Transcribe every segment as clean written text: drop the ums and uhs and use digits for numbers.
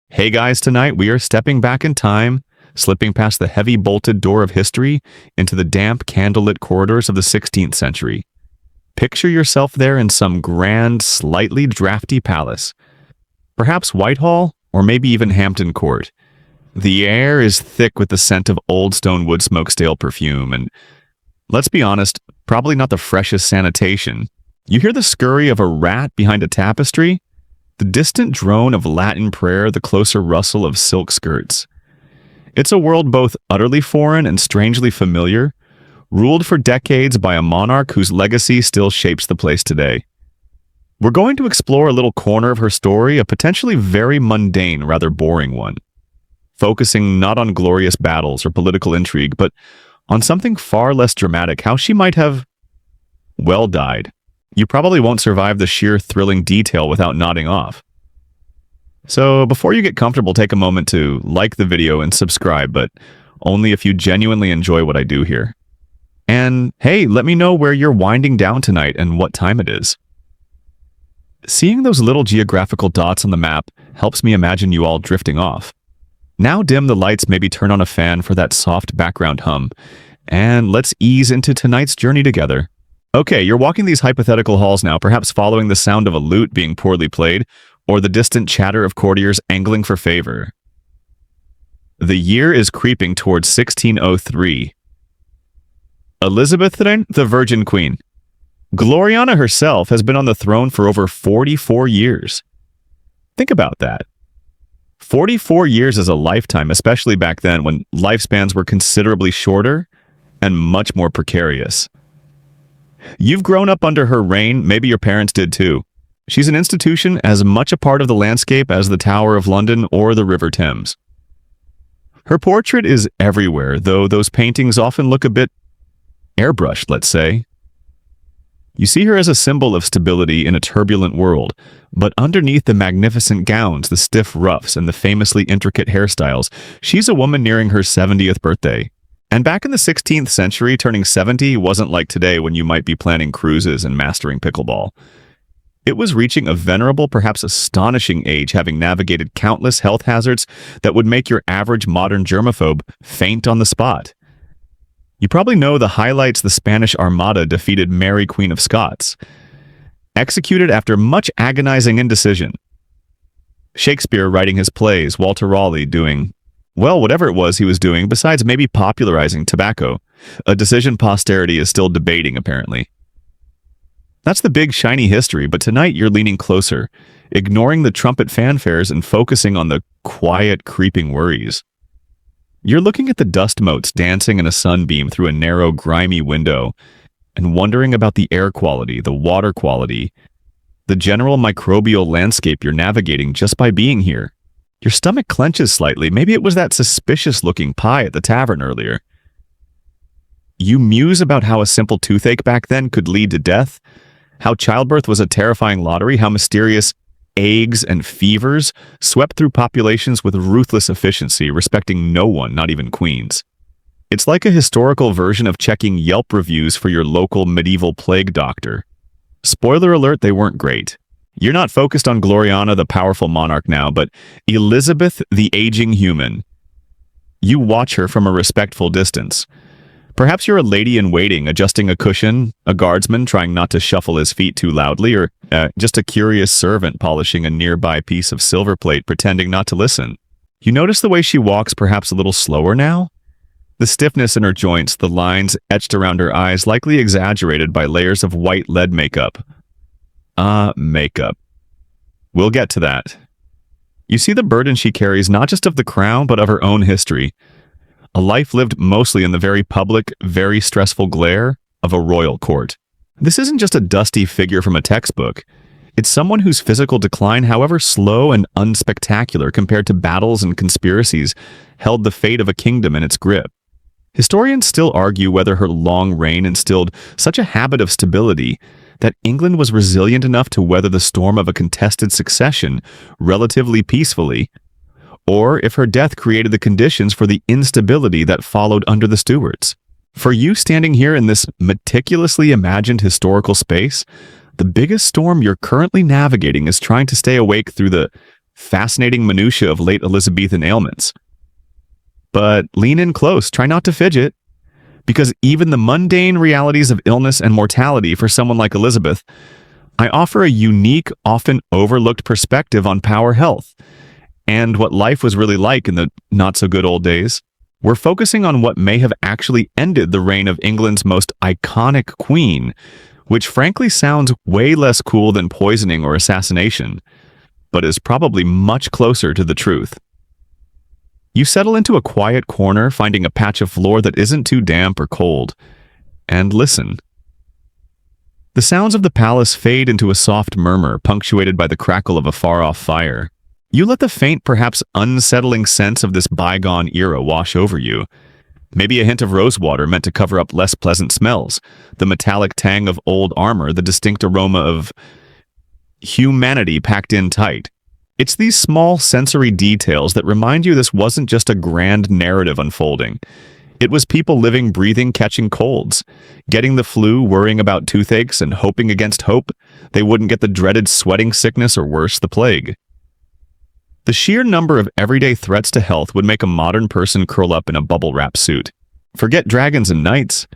Hey guys, tonight we are stepping back in time, slipping past the heavy bolted door of history into the damp candlelit corridors of the 16th century. Picture yourself there in some grand, slightly drafty palace. Perhaps Whitehall, or maybe even Hampton Court. The air is thick with the scent of old stone wood smoke stale perfume, and let's be honest, probably not the freshest sanitation. You hear the scurry of a rat behind a tapestry, the distant drone of Latin prayer, the closer rustle of silk skirts. It's a world both utterly foreign and strangely familiar, ruled for decades by a monarch whose legacy still shapes the place today. We're going to explore a little corner of her story, a potentially very mundane, rather boring one, focusing not on glorious battles or political intrigue, but on something far less dramatic, how she might have, well, died. You probably won't survive the sheer thrilling detail without nodding off. So before you get comfortable, take a moment to like the video and subscribe, but only if you genuinely enjoy what I do here. And hey, let me know where you're winding down tonight and what time it is. Seeing those little geographical dots on the map helps me imagine you all drifting off. Now dim the lights, maybe turn on a fan for that soft background hum, and let's ease into tonight's journey together. Okay, you're walking these hypothetical halls now, perhaps following the sound of a lute being poorly played, or the distant chatter of courtiers angling for favor. The year is creeping towards 1603. Elizabeth then, the Virgin Queen. Gloriana herself has been on the throne for over 44 years. Think about that. 44 years is a lifetime, especially back then when lifespans were considerably shorter and much more precarious. You've grown up under her reign, maybe your parents did too. She's an institution as much a part of the landscape as the Tower of London or the River Thames. Her portrait is everywhere, though those paintings often look a bit airbrushed, let's say. You see her as a symbol of stability in a turbulent world, but underneath the magnificent gowns, the stiff ruffs, and the famously intricate hairstyles, she's a woman nearing her 70th birthday. And back in the 16th century, turning 70 wasn't like today when you might be planning cruises and mastering pickleball. It was reaching a venerable, perhaps astonishing age, having navigated countless health hazards that would make your average modern germaphobe faint on the spot. You probably know the highlights: the Spanish Armada defeated Mary, Queen of Scots, executed after much agonizing indecision. Shakespeare writing his plays, Walter Raleigh doing, well, whatever it was he was doing, besides maybe popularizing tobacco, a decision posterity is still debating, apparently. That's the big, shiny history, but tonight you're leaning closer, ignoring the trumpet fanfares and focusing on the quiet, creeping worries. You're looking at the dust motes dancing in a sunbeam through a narrow, grimy window, and wondering about the air quality, the water quality, the general microbial landscape you're navigating just by being here. Your stomach clenches slightly. Maybe it was that suspicious-looking pie at the tavern earlier. You muse about how a simple toothache back then could lead to death, how childbirth was a terrifying lottery, how mysterious agues and fevers swept through populations with ruthless efficiency, respecting no one, not even queens. It's like a historical version of checking Yelp reviews for your local medieval plague doctor. Spoiler alert, they weren't great. You're not focused on Gloriana, the powerful monarch now, but Elizabeth, the aging human. You watch her from a respectful distance. Perhaps you're a lady-in-waiting, adjusting a cushion, a guardsman trying not to shuffle his feet too loudly, or just a curious servant polishing a nearby piece of silver plate, pretending not to listen. You notice the way she walks, perhaps a little slower now? The stiffness in her joints, the lines etched around her eyes, likely exaggerated by layers of white lead makeup. Makeup. We'll get to that. You see the burden she carries, not just of the crown, but of her own history. A life lived mostly in the very public, very stressful glare of a royal court. This isn't just a dusty figure from a textbook. It's someone whose physical decline, however slow and unspectacular compared to battles and conspiracies, held the fate of a kingdom in its grip. Historians still argue whether her long reign instilled such a habit of stability that England was resilient enough to weather the storm of a contested succession relatively peacefully, or if her death created the conditions for the instability that followed under the Stuarts. For you standing here in this meticulously imagined historical space, the biggest storm you're currently navigating is trying to stay awake through the fascinating minutiae of late Elizabethan ailments. But lean in close, try not to fidget, because even the mundane realities of illness and mortality for someone like Elizabeth, I offer a unique, often overlooked perspective on power health and what life was really like in the not-so-good old days. We're focusing on what may have actually ended the reign of England's most iconic queen, which frankly sounds way less cool than poisoning or assassination, but is probably much closer to the truth. You settle into a quiet corner, finding a patch of floor that isn't too damp or cold, and listen. The sounds of the palace fade into a soft murmur, punctuated by the crackle of a far-off fire. You let the faint, perhaps unsettling sense of this bygone era wash over you. Maybe a hint of rosewater meant to cover up less pleasant smells, the metallic tang of old armor, the distinct aroma of humanity packed in tight. It's these small sensory details that remind you this wasn't just a grand narrative unfolding. It was people living, breathing, catching colds, getting the flu, worrying about toothaches, and hoping against hope they wouldn't get the dreaded sweating sickness or worse, the plague. The sheer number of everyday threats to health would make a modern person curl up in a bubble wrap suit. Forget dragons and knights.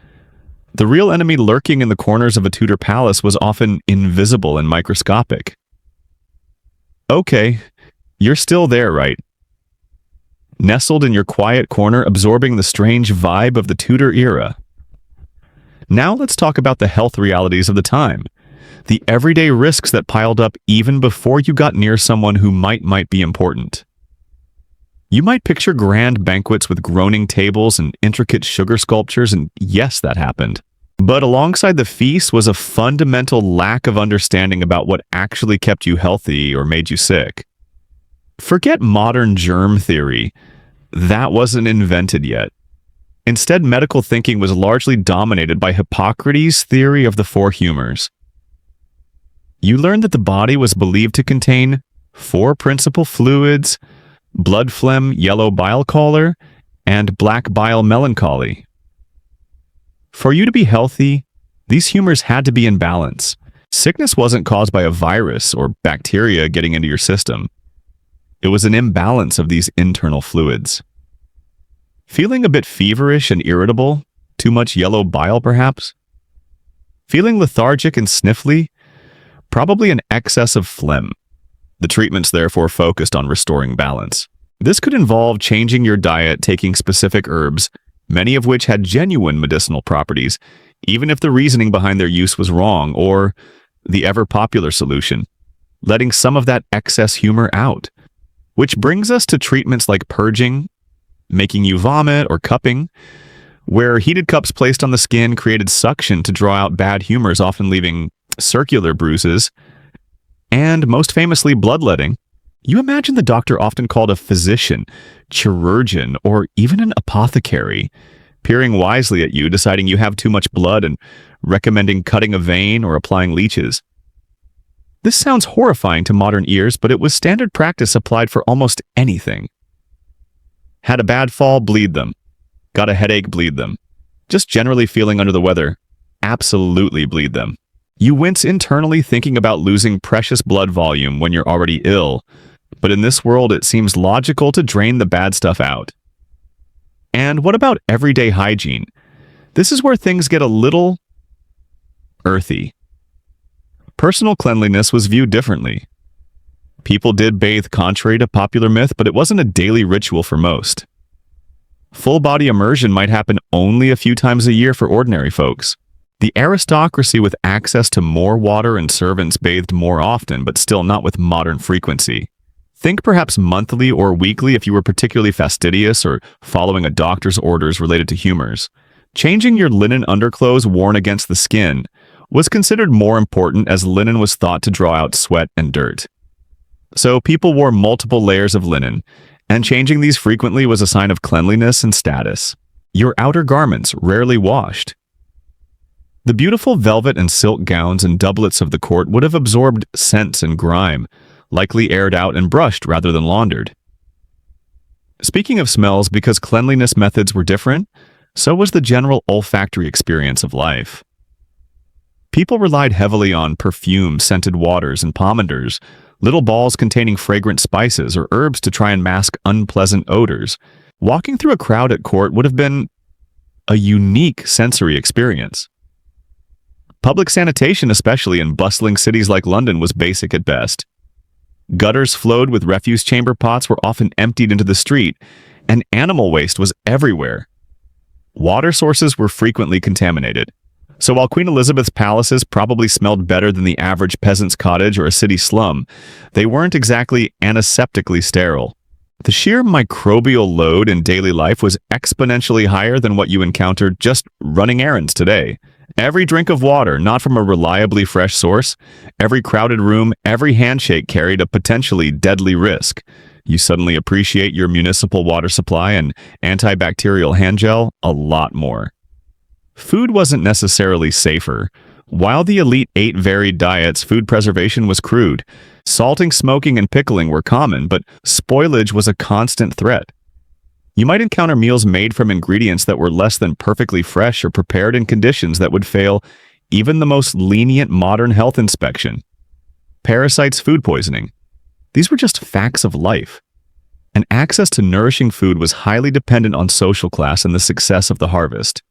The real enemy lurking in the corners of a Tudor palace was often invisible and microscopic. Okay, you're still there, right? Nestled in your quiet corner, absorbing the strange vibe of the Tudor era. Now let's talk about the health realities of the time. The everyday risks that piled up even before you got near someone who might be important. You might picture grand banquets with groaning tables and intricate sugar sculptures, and yes, that happened. But alongside the feast was a fundamental lack of understanding about what actually kept you healthy or made you sick. Forget modern germ theory. That wasn't invented yet. Instead, medical thinking was largely dominated by Hippocrates' theory of the four humors. You learned that the body was believed to contain 4 principal fluids: blood phlegm, yellow bile choler, and black bile melancholy. For you to be healthy, these humors had to be in balance. Sickness wasn't caused by a virus or bacteria getting into your system. It was an imbalance of these internal fluids. Feeling a bit feverish and irritable? Too much yellow bile, perhaps? Feeling lethargic and sniffly? Probably an excess of phlegm. The treatments therefore focused on restoring balance. This could involve changing your diet, taking specific herbs, many of which had genuine medicinal properties, even if the reasoning behind their use was wrong, or the ever-popular solution, letting some of that excess humor out. Which brings us to treatments like purging, making you vomit, or cupping, where heated cups placed on the skin created suction to draw out bad humors, often leaving circular bruises, and most famously bloodletting. You imagine the doctor often called a physician, chirurgeon, or even an apothecary, peering wisely at you, deciding you have too much blood and recommending cutting a vein or applying leeches. This sounds horrifying to modern ears, but it was standard practice applied for almost anything. Had a bad fall, bleed them. Got a headache, bleed them. Just generally feeling under the weather, absolutely bleed them. You wince internally thinking about losing precious blood volume when you're already ill, but in this world it seems logical to drain the bad stuff out. And what about everyday hygiene? This is where things get a little earthy. Personal cleanliness was viewed differently. People did bathe contrary to popular myth, but it wasn't a daily ritual for most. Full-body immersion might happen only a few times a year for ordinary folks. The aristocracy with access to more water and servants bathed more often, but still not with modern frequency. Think perhaps monthly or weekly if you were particularly fastidious or following a doctor's orders related to humors. Changing your linen underclothes worn against the skin was considered more important, as linen was thought to draw out sweat and dirt. So people wore multiple layers of linen, and changing these frequently was a sign of cleanliness and status. Your outer garments rarely washed. The beautiful velvet and silk gowns and doublets of the court would have absorbed scents and grime, likely aired out and brushed rather than laundered. Speaking of smells, because cleanliness methods were different, so was the general olfactory experience of life. People relied heavily on perfume, scented waters, and pomanders, little balls containing fragrant spices or herbs to try and mask unpleasant odors. Walking through a crowd at court would have been a unique sensory experience. Public sanitation, especially in bustling cities like London, was basic at best. Gutters flowed with refuse chamber pots were often emptied into the street, and animal waste was everywhere. Water sources were frequently contaminated. So while Queen Elizabeth's palaces probably smelled better than the average peasant's cottage or a city slum, they weren't exactly antiseptically sterile. The sheer microbial load in daily life was exponentially higher than what you encountered just running errands today. Every drink of water, not from a reliably fresh source, every crowded room, every handshake carried a potentially deadly risk. You suddenly appreciate your municipal water supply and antibacterial hand gel a lot more. Food wasn't necessarily safer. While the elite ate varied diets, food preservation was crude. Salting, smoking, and pickling were common, but spoilage was a constant threat. You might encounter meals made from ingredients that were less than perfectly fresh or prepared in conditions that would fail even the most lenient modern health inspection. Parasites, food poisoning. These were just facts of life. And access to nourishing food was highly dependent on social class and the success of the harvest.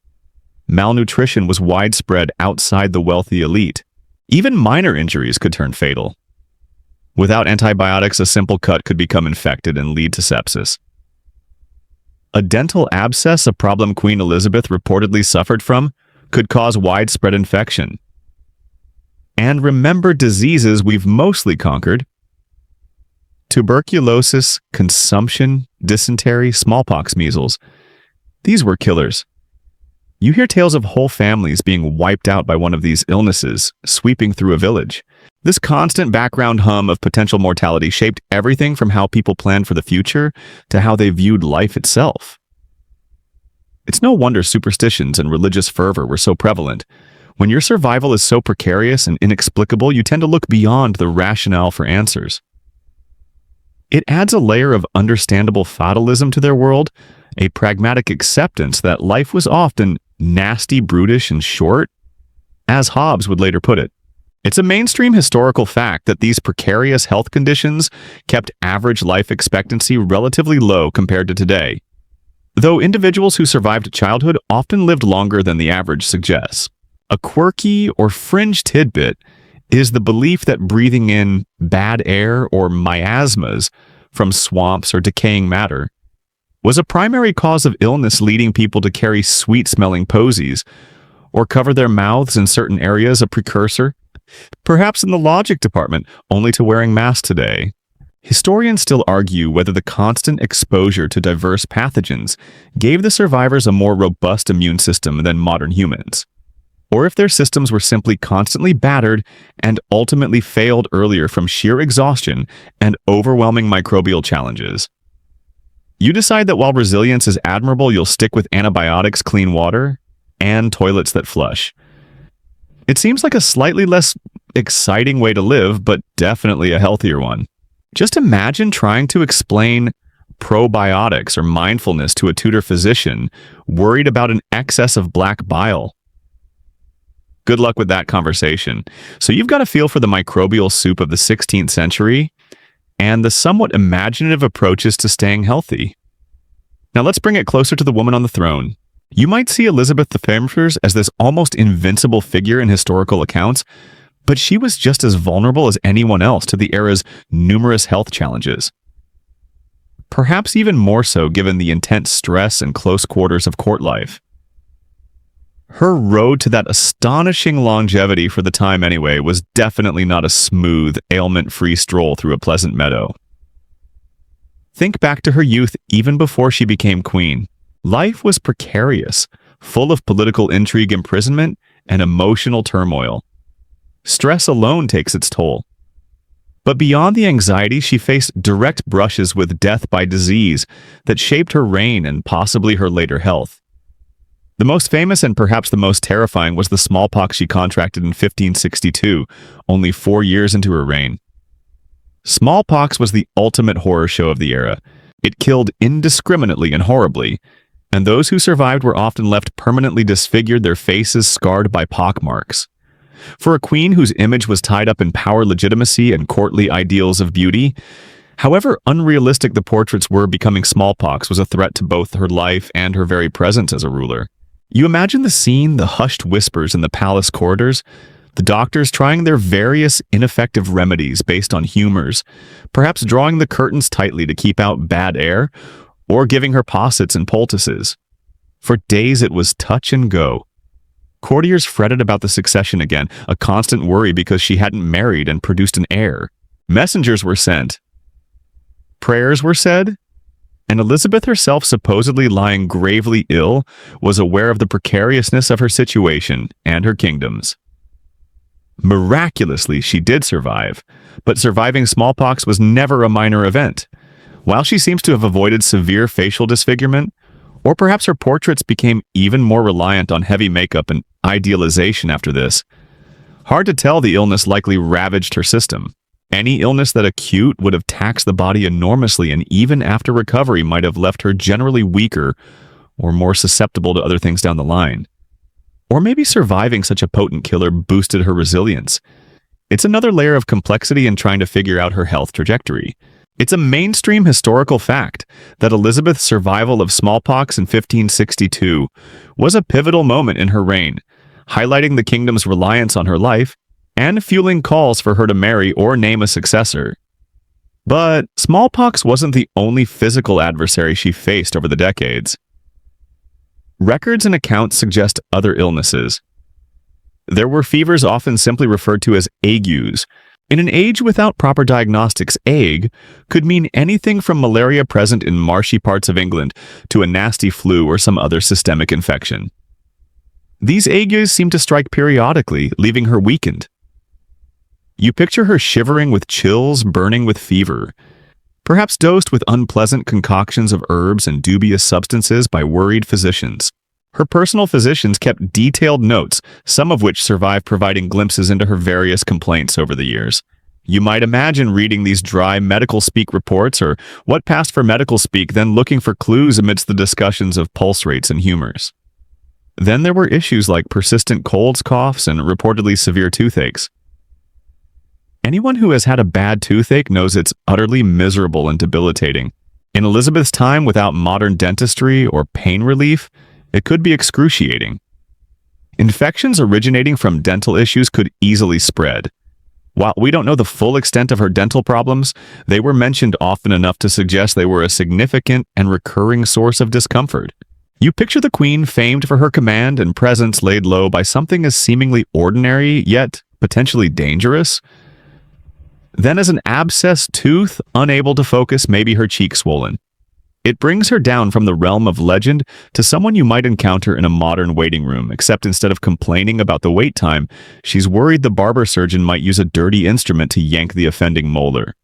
Malnutrition was widespread outside the wealthy elite. Even minor injuries could turn fatal. Without antibiotics, a simple cut could become infected and lead to sepsis. A dental abscess, a problem Queen Elizabeth reportedly suffered from, could cause widespread infection. And remember diseases we've mostly conquered: tuberculosis, consumption, dysentery, smallpox, measles. These were killers. You hear tales of whole families being wiped out by one of these illnesses, sweeping through a village. This constant background hum of potential mortality shaped everything from how people planned for the future to how they viewed life itself. It's no wonder superstitions and religious fervor were so prevalent. When your survival is so precarious and inexplicable, you tend to look beyond the rationale for answers. It adds a layer of understandable fatalism to their world, a pragmatic acceptance that life was often nasty, brutish, and short, as Hobbes would later put it. It's a mainstream historical fact that these precarious health conditions kept average life expectancy relatively low compared to today, though individuals who survived childhood often lived longer than the average suggests. A quirky or fringe tidbit is the belief that breathing in bad air or miasmas from swamps or decaying matter was a primary cause of illness, leading people to carry sweet-smelling posies or cover their mouths in certain areas, a precursor, perhaps in the logic department, only to wearing masks today. Historians still argue whether the constant exposure to diverse pathogens gave the survivors a more robust immune system than modern humans, or if their systems were simply constantly battered and ultimately failed earlier from sheer exhaustion and overwhelming microbial challenges. You decide that while resilience is admirable, you'll stick with antibiotics, clean water, and toilets that flush. It seems like a slightly less exciting way to live, but definitely a healthier one. Just imagine trying to explain probiotics or mindfulness to a tutor physician worried about an excess of black bile. Good luck with that conversation. So you've got a feel for the microbial soup of the 16th century and the somewhat imaginative approaches to staying healthy. Now let's bring it closer to the woman on the throne. You might see Elizabeth I as this almost invincible figure in historical accounts, but she was just as vulnerable as anyone else to the era's numerous health challenges. Perhaps even more so given the intense stress and close quarters of court life. Her road to that astonishing longevity for the time anyway was definitely not a smooth, ailment-free stroll through a pleasant meadow. Think back to her youth even before she became queen. Life was precarious, full of political intrigue, imprisonment, and emotional turmoil. Stress alone takes its toll. But beyond the anxiety, she faced direct brushes with death by disease that shaped her reign and possibly her later health. The most famous and perhaps the most terrifying was the smallpox she contracted in 1562, only 4 years into her reign. Smallpox was the ultimate horror show of the era. It killed indiscriminately and horribly, and those who survived were often left permanently disfigured, their faces scarred by pockmarks. for a queen whose image was tied up in power, legitimacy, and courtly ideals of beauty. However unrealistic the portraits were, becoming smallpox was a threat to both her life and her very presence as a ruler. You imagine the scene, the hushed whispers in the palace corridors, the doctors trying their various ineffective remedies based on humors, perhaps drawing the curtains tightly to keep out bad air, or giving her possets and poultices. For days it was touch and go. Courtiers fretted about the succession again, a constant worry because she hadn't married and produced an heir. Messengers were sent. Prayers were said, and Elizabeth herself, supposedly lying gravely ill, was aware of the precariousness of her situation and her kingdom's. Miraculously, she did survive, but surviving smallpox was never a minor event. While she seems to have avoided severe facial disfigurement, or perhaps her portraits became even more reliant on heavy makeup and idealization after this, hard to tell, the illness likely ravaged her system. Any illness that acute would have taxed the body enormously, and even after recovery might have left her generally weaker or more susceptible to other things down the line. Or maybe surviving such a potent killer boosted her resilience. It's another layer of complexity in trying to figure out her health trajectory. It's a mainstream historical fact that Elizabeth's survival of smallpox in 1562 was a pivotal moment in her reign, highlighting the kingdom's reliance on her life and fueling calls for her to marry or name a successor. But smallpox wasn't the only physical adversary she faced over the decades. Records and accounts suggest other illnesses. There were fevers often simply referred to as agues. In an age without proper diagnostics, ague could mean anything from malaria present in marshy parts of England to a nasty flu or some other systemic infection. These agues seemed to strike periodically, leaving her weakened. You picture her shivering with chills, burning with fever, perhaps dosed with unpleasant concoctions of herbs and dubious substances by worried physicians. Her personal physicians kept detailed notes, some of which survive, providing glimpses into her various complaints over the years. You might imagine reading these dry medical speak reports, or what passed for medical speak, then looking for clues amidst the discussions of pulse rates and humors. Then there were issues like persistent colds, coughs, and reportedly severe toothaches. Anyone who has had a bad toothache knows it's utterly miserable and debilitating. In Elizabeth's time, without modern dentistry or pain relief, it could be excruciating. Infections originating from dental issues could easily spread. While we don't know the full extent of her dental problems, they were mentioned often enough to suggest they were a significant and recurring source of discomfort. You picture the queen, famed for her command and presence, laid low by something as seemingly ordinary, yet potentially dangerous. Then as an abscessed tooth, unable to focus, maybe her cheek swollen. It brings her down from the realm of legend to someone you might encounter in a modern waiting room, except instead of complaining about the wait time, she's worried the barber surgeon might use a dirty instrument to yank the offending molar.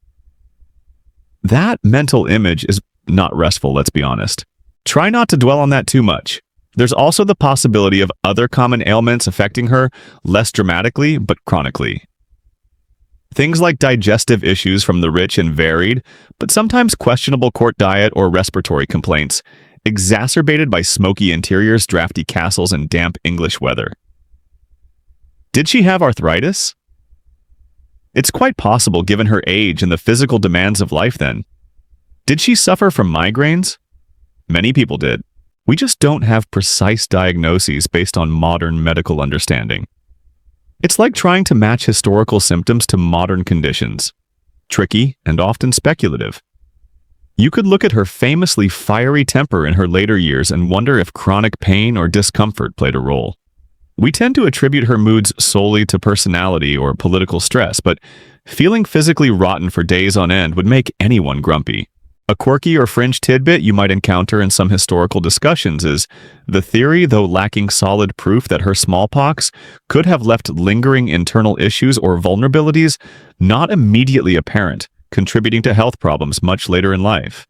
That mental image is not restful, let's be honest. Try not to dwell on that too much. There's also the possibility of other common ailments affecting her, less dramatically, but chronically. Things like digestive issues from the rich and varied, but sometimes questionable court diet or respiratory complaints, exacerbated by smoky interiors, drafty castles, and damp English weather. Did she have arthritis? It's quite possible given her age and the physical demands of life then. Did she suffer from migraines? Many people did. We just don't have precise diagnoses based on modern medical understanding. It's like trying to match historical symptoms to modern conditions. Tricky and often speculative. You could look at her famously fiery temper in her later years and wonder if chronic pain or discomfort played a role. We tend to attribute her moods solely to personality or political stress, but feeling physically rotten for days on end would make anyone grumpy. A quirky or fringe tidbit you might encounter in some historical discussions is the theory, though lacking solid proof, that her smallpox could have left lingering internal issues or vulnerabilities not immediately apparent, contributing to health problems much later in life.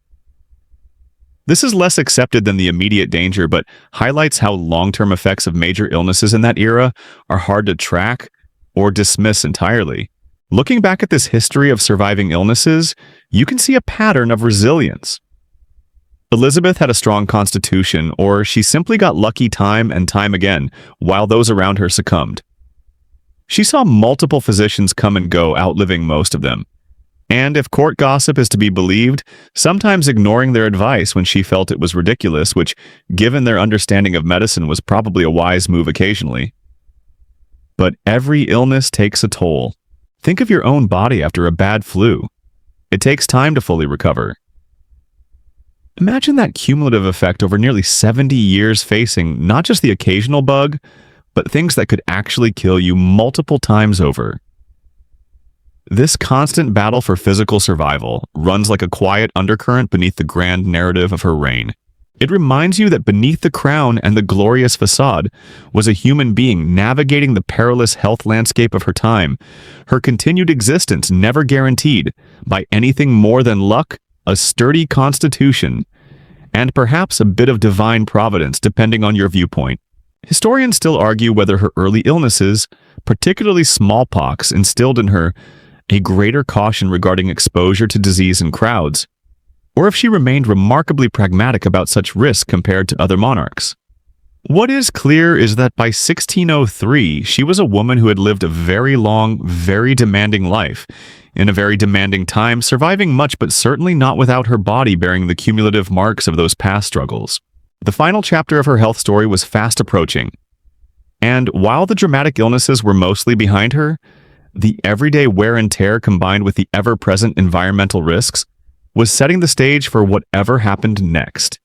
This is less accepted than the immediate danger, but highlights how long-term effects of major illnesses in that era are hard to track or dismiss entirely. Looking back at this history of surviving illnesses, you can see a pattern of resilience. Elizabeth had a strong constitution, or she simply got lucky time and time again while those around her succumbed. She saw multiple physicians come and go, outliving most of them. And if court gossip is to be believed, sometimes ignoring their advice when she felt it was ridiculous, which, given their understanding of medicine, was probably a wise move occasionally. But every illness takes a toll. Think of your own body after a bad flu. It takes time to fully recover. Imagine that cumulative effect over nearly 70 years, facing not just the occasional bug, but things that could actually kill you multiple times over. This constant battle for physical survival runs like a quiet undercurrent beneath the grand narrative of her reign. It reminds you that beneath the crown and the glorious facade was a human being navigating the perilous health landscape of her time, her continued existence never guaranteed by anything more than luck, a sturdy constitution, and perhaps a bit of divine providence, depending on your viewpoint. Historians still argue whether her early illnesses, particularly smallpox, instilled in her a greater caution regarding exposure to disease in crowds, or if she remained remarkably pragmatic about such risk compared to other monarchs. What is clear is that by 1603, she was a woman who had lived a very long, very demanding life, in a very demanding time, surviving much but certainly not without her body bearing the cumulative marks of those past struggles. The final chapter of her health story was fast approaching, and while the dramatic illnesses were mostly behind her, the everyday wear and tear combined with the ever-present environmental risks was setting the stage for whatever happened next.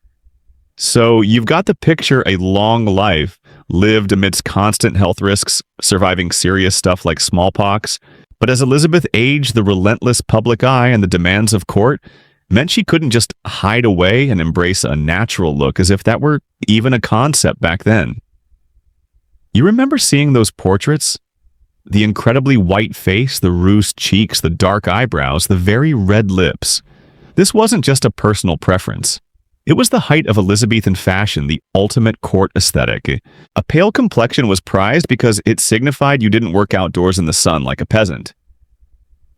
So you've got to picture a long life lived amidst constant health risks, surviving serious stuff like smallpox. But as Elizabeth aged, the relentless public eye and the demands of court meant she couldn't just hide away and embrace a natural look as if that were even a concept back then. You remember seeing those portraits? The incredibly white face, the ruched cheeks, the dark eyebrows, the very red lips. This wasn't just a personal preference. It was the height of Elizabethan fashion, the ultimate court aesthetic. A pale complexion was prized because it signified you didn't work outdoors in the sun like a peasant.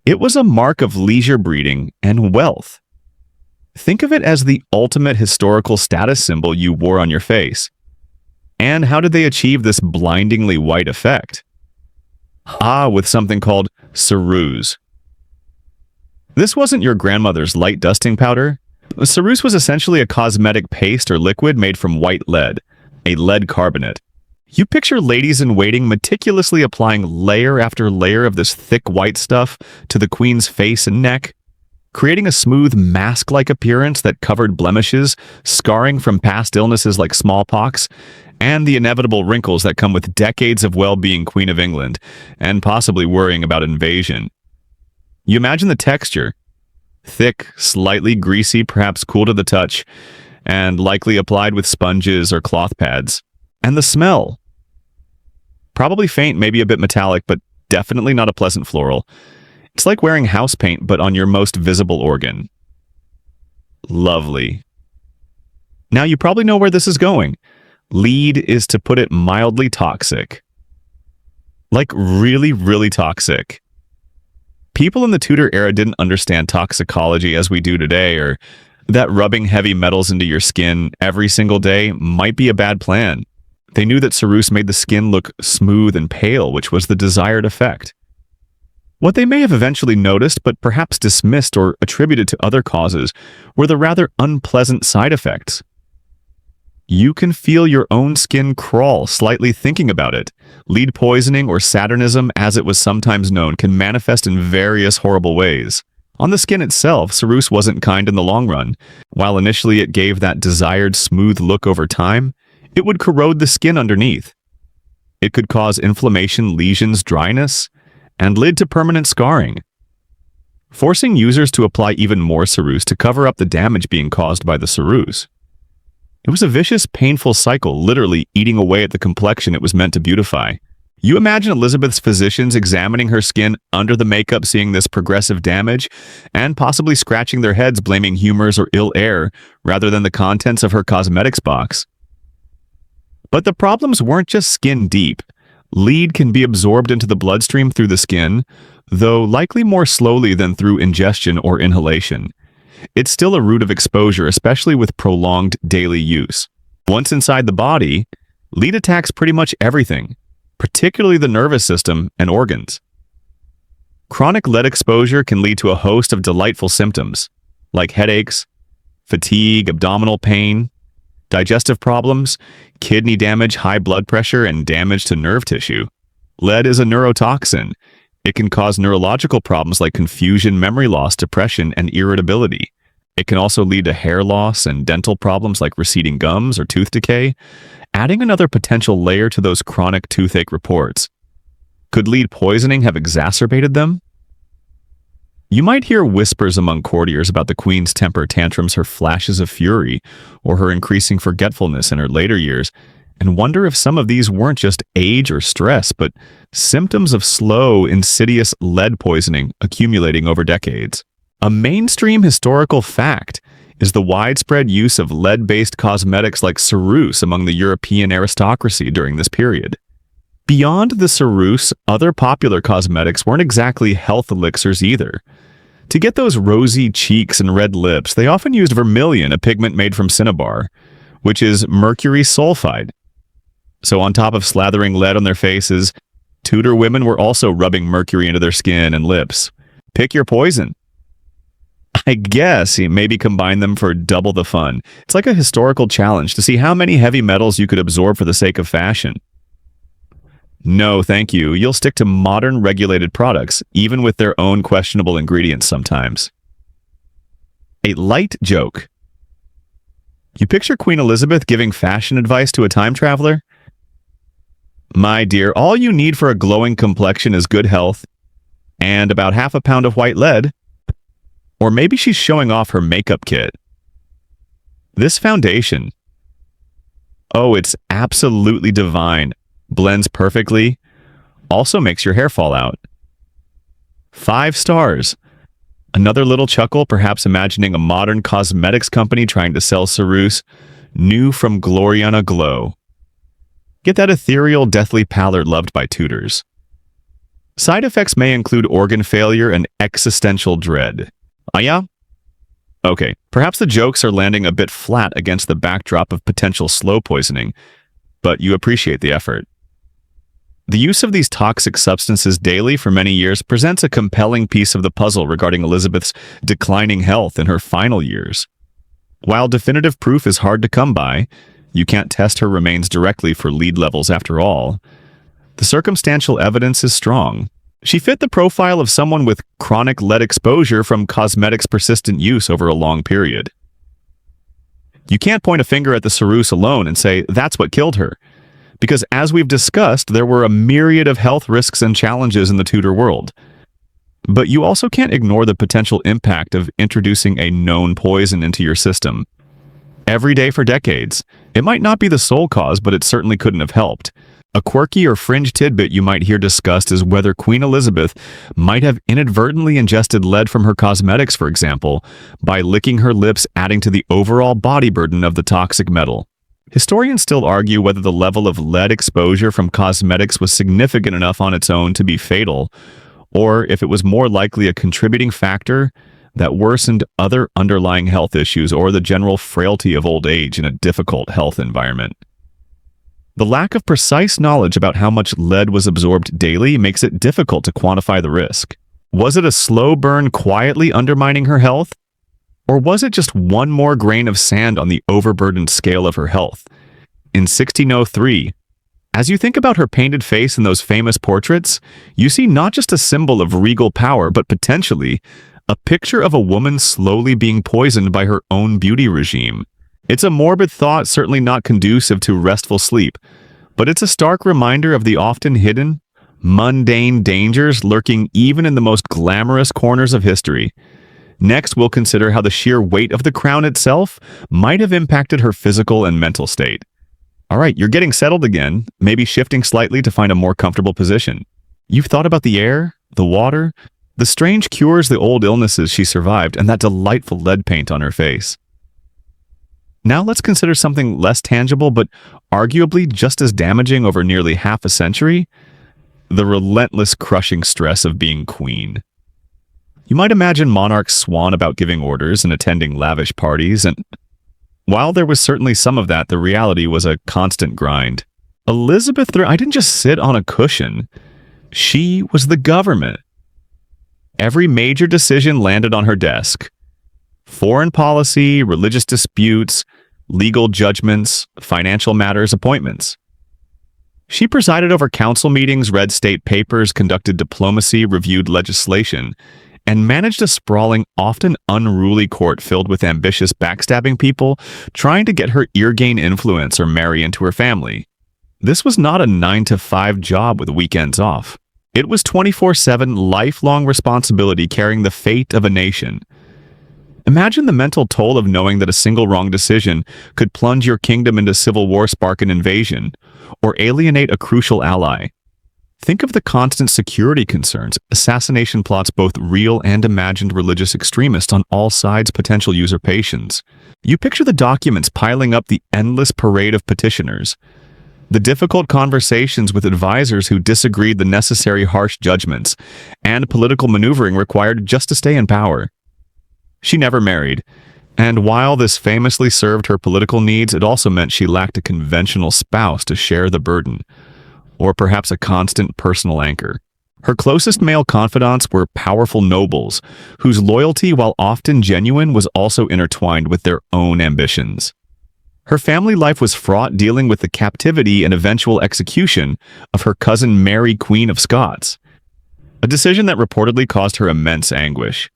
It was a mark of leisure breeding and wealth. Think of it as the ultimate historical status symbol you wore on your face. And how did they achieve this blindingly white effect? With something called ceruse. This wasn't your grandmother's light dusting powder. Ceruse was essentially a cosmetic paste or liquid made from white lead, a lead carbonate. You picture ladies in waiting meticulously applying layer after layer of this thick white stuff to the queen's face and neck, creating a smooth mask-like appearance that covered blemishes, scarring from past illnesses like smallpox, and the inevitable wrinkles that come with decades of well-being Queen of England, and possibly worrying about invasion. You imagine the texture. Thick, slightly greasy, perhaps cool to the touch, and likely applied with sponges or cloth pads. And the smell. Probably faint, maybe a bit metallic, but definitely not a pleasant floral. It's like wearing house paint, but on your most visible organ. Lovely. Now you probably know where this is going. Lead is, to put it mildly, toxic. Like really, really toxic. People in the Tudor era didn't understand toxicology as we do today, or that rubbing heavy metals into your skin every single day might be a bad plan. They knew that ceruse made the skin look smooth and pale, which was the desired effect. What they may have eventually noticed, but perhaps dismissed or attributed to other causes, were the rather unpleasant side effects. You can feel your own skin crawl slightly thinking about it. Lead poisoning, or Saturnism as it was sometimes known, can manifest in various horrible ways. On the skin itself, ceruse wasn't kind in the long run. While initially it gave that desired smooth look over time, it would corrode the skin underneath. It could cause inflammation, lesions, dryness, and lead to permanent scarring, forcing users to apply even more ceruse to cover up the damage being caused by the ceruse. It was a vicious, painful cycle, literally eating away at the complexion it was meant to beautify. You imagine Elizabeth's physicians examining her skin under the makeup, seeing this progressive damage, and possibly scratching their heads blaming humors or ill air rather than the contents of her cosmetics box. But the problems weren't just skin deep. Lead can be absorbed into the bloodstream through the skin, though likely more slowly than through ingestion or inhalation. It's still a route of exposure, especially with prolonged daily use. Once inside the body, lead attacks pretty much everything. particularly the nervous system and organs. Chronic lead exposure can lead to a host of delightful symptoms, like headaches, fatigue, abdominal pain, digestive problems, kidney damage, high blood pressure, and damage to nerve tissue. Lead is a neurotoxin. It can cause neurological problems like confusion, memory loss, depression, and irritability. It can also lead to hair loss and dental problems like receding gums or tooth decay, adding another potential layer to those chronic toothache reports. Could lead poisoning have exacerbated them? You might hear whispers among courtiers about the queen's temper tantrums, her flashes of fury, or her increasing forgetfulness in her later years, and wonder if some of these weren't just age or stress, but symptoms of slow, insidious lead poisoning accumulating over decades. A mainstream historical fact is the widespread use of lead-based cosmetics like ceruse among the European aristocracy during this period. Beyond the ceruse, other popular cosmetics weren't exactly health elixirs either. To get those rosy cheeks and red lips, they often used vermilion, a pigment made from cinnabar, which is mercury sulfide. So on top of slathering lead on their faces, Tudor women were also rubbing mercury into their skin and lips. Pick your poison. I guess maybe combine them for double the fun. It's like a historical challenge to see how many heavy metals you could absorb for the sake of fashion. No, thank you. You'll stick to modern regulated products, even with their own questionable ingredients sometimes. A light joke. You picture Queen Elizabeth giving fashion advice to a time traveler? My dear, all you need for a glowing complexion is good health and about half a pound of white lead. Or maybe she's showing off her makeup kit. This foundation, oh, it's absolutely divine. Blends perfectly. Also makes your hair fall out. 5 stars. Another little chuckle, perhaps imagining a modern cosmetics company trying to sell ceruse, new from Gloriana Glow. Get that ethereal, deathly pallor loved by Tudors. Side effects may include organ failure and existential dread. Oh yeah? Okay, perhaps the jokes are landing a bit flat against the backdrop of potential slow poisoning, but you appreciate the effort. The use of these toxic substances daily for many years presents a compelling piece of the puzzle regarding Elizabeth's declining health in her final years. While definitive proof is hard to come by, you can't test her remains directly for lead levels after all. The circumstantial evidence is strong. She fit the profile of someone with chronic lead exposure from cosmetics' persistent use over a long period. You can't point a finger at the ceruse alone and say that's what killed her, because as we've discussed, there were a myriad of health risks and challenges in the Tudor world. But you also can't ignore the potential impact of introducing a known poison into your system. Every day for decades. It might not be the sole cause, but it certainly couldn't have helped. A quirky or fringe tidbit you might hear discussed is whether Queen Elizabeth might have inadvertently ingested lead from her cosmetics, for example, by licking her lips, adding to the overall body burden of the toxic metal. Historians still argue whether the level of lead exposure from cosmetics was significant enough on its own to be fatal, or if it was more likely a contributing factor that worsened other underlying health issues or the general frailty of old age in a difficult health environment. The lack of precise knowledge about how much lead was absorbed daily makes it difficult to quantify the risk. Was it a slow burn quietly undermining her health? Or was it just one more grain of sand on the overburdened scale of her health? In 1603, as you think about her painted face in those famous portraits, you see not just a symbol of regal power, but potentially a picture of a woman slowly being poisoned by her own beauty regime. It's a morbid thought, certainly not conducive to restful sleep, but it's a stark reminder of the often hidden, mundane dangers lurking even in the most glamorous corners of history. Next, we'll consider how the sheer weight of the crown itself might have impacted her physical and mental state. All right, you're getting settled again, maybe shifting slightly to find a more comfortable position. You've thought about the air, the water, the strange cures, the old illnesses she survived, and that delightful lead paint on her face. Now let's consider something less tangible, but arguably just as damaging over nearly half a century: the relentless crushing stress of being queen. You might imagine monarchs swan about giving orders and attending lavish parties, and while there was certainly some of that, the reality was a constant grind. I didn't just sit on a cushion. She was the government. Every major decision landed on her desk. Foreign policy, religious disputes, legal judgments, financial matters, appointments. She presided over council meetings, read state papers, conducted diplomacy, reviewed legislation, and managed a sprawling, often unruly court filled with ambitious, backstabbing people trying to get her ear-gain influence or marry into her family. This was not a 9-to-5 job with weekends off. It was 24/7 lifelong responsibility carrying the fate of a nation. Imagine the mental toll of knowing that a single wrong decision could plunge your kingdom into civil war, spark an invasion, or alienate a crucial ally. Think of the constant security concerns, assassination plots, both real and imagined religious extremists on all sides, potential usurpations. You picture the documents piling up, the endless parade of petitioners, the difficult conversations with advisors who disagreed, the necessary harsh judgments, and political maneuvering required just to stay in power. She never married, and while this famously served her political needs, it also meant she lacked a conventional spouse to share the burden, or perhaps a constant personal anchor. Her closest male confidants were powerful nobles, whose loyalty, while often genuine, was also intertwined with their own ambitions. Her family life was fraught, dealing with the captivity and eventual execution of her cousin Mary, Queen of Scots, a decision that reportedly caused her immense anguish.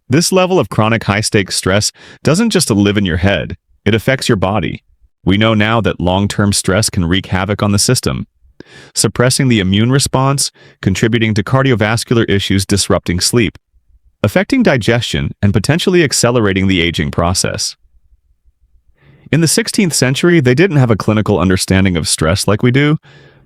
This level of chronic high-stakes stress doesn't just live in your head, it affects your body. We know now that long-term stress can wreak havoc on the system, suppressing the immune response, contributing to cardiovascular issues, disrupting sleep, affecting digestion, and potentially accelerating the aging process. In the 16th century, they didn't have a clinical understanding of stress like we do,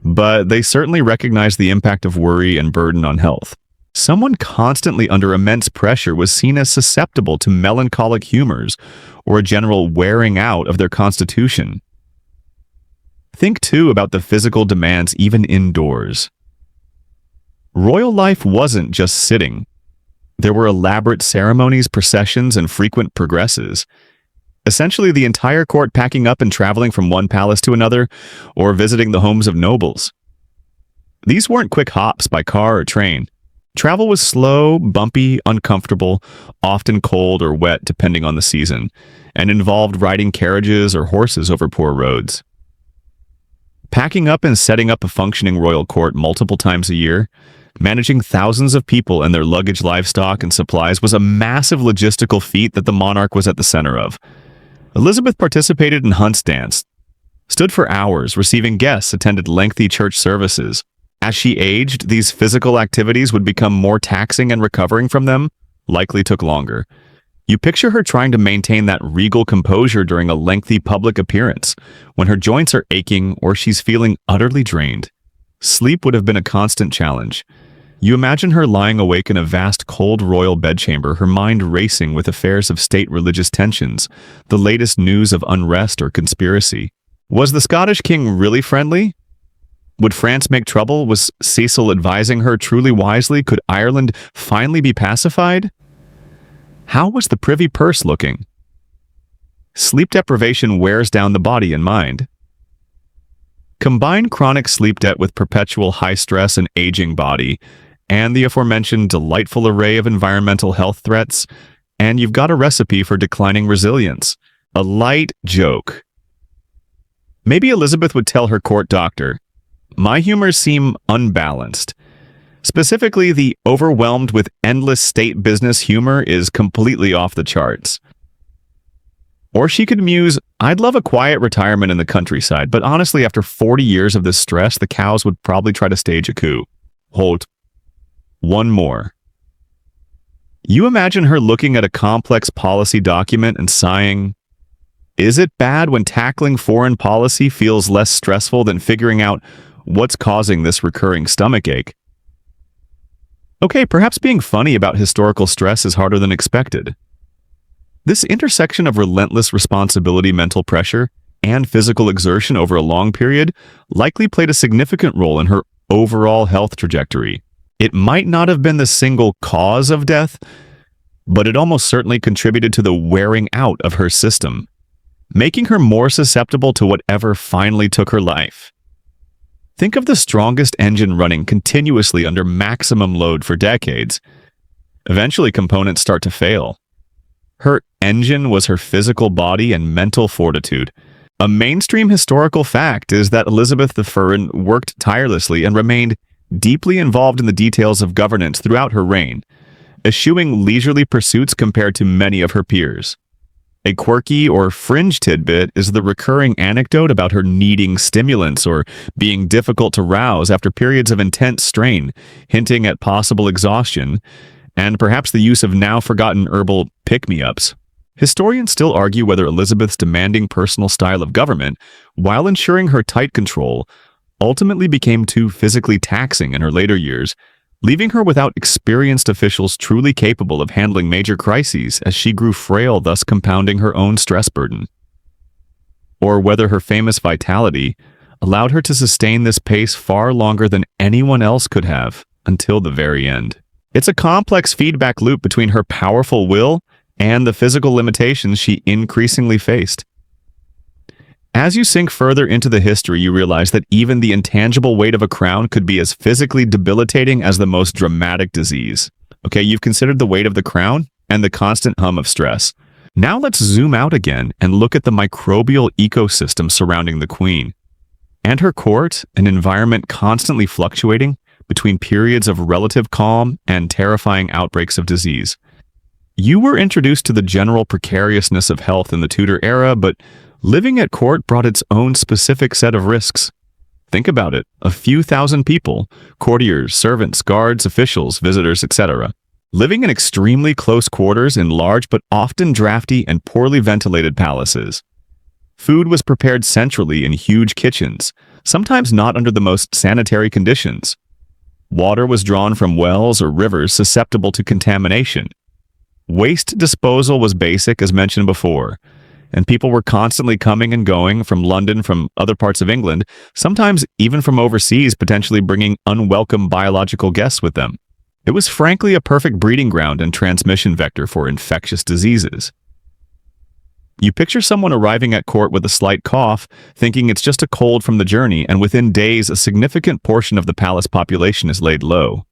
but they certainly recognized the impact of worry and burden on health. Someone constantly under immense pressure was seen as susceptible to melancholic humors or a general wearing out of their constitution. Think, too, about the physical demands even indoors. Royal life wasn't just sitting. There were elaborate ceremonies, processions, and frequent progresses. Essentially, the entire court packing up and traveling from one palace to another, or visiting the homes of nobles. These weren't quick hops by car or train. Travel was slow, bumpy, uncomfortable, often cold or wet depending on the season, and involved riding carriages or horses over poor roads. Packing up and setting up a functioning royal court multiple times a year, managing thousands of people and their luggage, livestock, and supplies was a massive logistical feat that the monarch was at the center of. Elizabeth participated in hunts, danced, stood for hours, receiving guests, attended lengthy church services. As she aged, these physical activities would become more taxing, and recovering from them likely took longer. You picture her trying to maintain that regal composure during a lengthy public appearance, when her joints are aching or she's feeling utterly drained. Sleep would have been a constant challenge. You imagine her lying awake in a vast, cold royal bedchamber, her mind racing with affairs of state, religious tensions, the latest news of unrest or conspiracy. Was the Scottish king really friendly? Would France make trouble? Was Cecil advising her truly wisely? Could Ireland finally be pacified? How was the privy purse looking? Sleep deprivation wears down the body and mind. Combine chronic sleep debt with perpetual high stress and aging body, and the aforementioned delightful array of environmental health threats, and you've got a recipe for declining resilience. A light joke. Maybe Elizabeth would tell her court doctor, "My humors seem unbalanced. Specifically, the overwhelmed with endless state business humor is completely off the charts." Or she could muse, "I'd love a quiet retirement in the countryside, but honestly, after 40 years of this stress, the cows would probably try to stage a coup." Hold. One more. You imagine her looking at a complex policy document and sighing, "Is it bad when tackling foreign policy feels less stressful than figuring out what's causing this recurring stomachache?" Okay, perhaps being funny about historical stress is harder than expected. This intersection of relentless responsibility, mental pressure, and physical exertion over a long period likely played a significant role in her overall health trajectory. It might not have been the single cause of death, but it almost certainly contributed to the wearing out of her system, making her more susceptible to whatever finally took her life. Think of the strongest engine running continuously under maximum load for decades. Eventually, components start to fail. Her engine was her physical body and mental fortitude. A mainstream historical fact is that Elizabeth I worked tirelessly and remained deeply involved in the details of governance throughout her reign, eschewing leisurely pursuits compared to many of her peers. A quirky or fringe tidbit is the recurring anecdote about her needing stimulants or being difficult to rouse after periods of intense strain, hinting at possible exhaustion, and perhaps the use of now-forgotten herbal pick-me-ups. Historians still argue whether Elizabeth's demanding personal style of government, while ensuring her tight control, ultimately became too physically taxing in her later years, leaving her without experienced officials truly capable of handling major crises as she grew frail, thus compounding her own stress burden. Or whether her famous vitality allowed her to sustain this pace far longer than anyone else could have until the very end. It's a complex feedback loop between her powerful will and the physical limitations she increasingly faced. As you sink further into the history, you realize that even the intangible weight of a crown could be as physically debilitating as the most dramatic disease. Okay, you've considered the weight of the crown and the constant hum of stress. Now let's zoom out again and look at the microbial ecosystem surrounding the queen. And her court, an environment constantly fluctuating between periods of relative calm and terrifying outbreaks of disease. You were introduced to the general precariousness of health in the Tudor era, but living at court brought its own specific set of risks. Think about it, a few thousand people, courtiers, servants, guards, officials, visitors, etc., living in extremely close quarters in large but often drafty and poorly ventilated palaces. Food was prepared centrally in huge kitchens, sometimes not under the most sanitary conditions. Water was drawn from wells or rivers susceptible to contamination. Waste disposal was basic, as mentioned before, and people were constantly coming and going from London, from other parts of England, sometimes even from overseas, potentially bringing unwelcome biological guests with them. It was frankly a perfect breeding ground and transmission vector for infectious diseases. You picture someone arriving at court with a slight cough, thinking it's just a cold from the journey, and within days a significant portion of the palace population is laid low.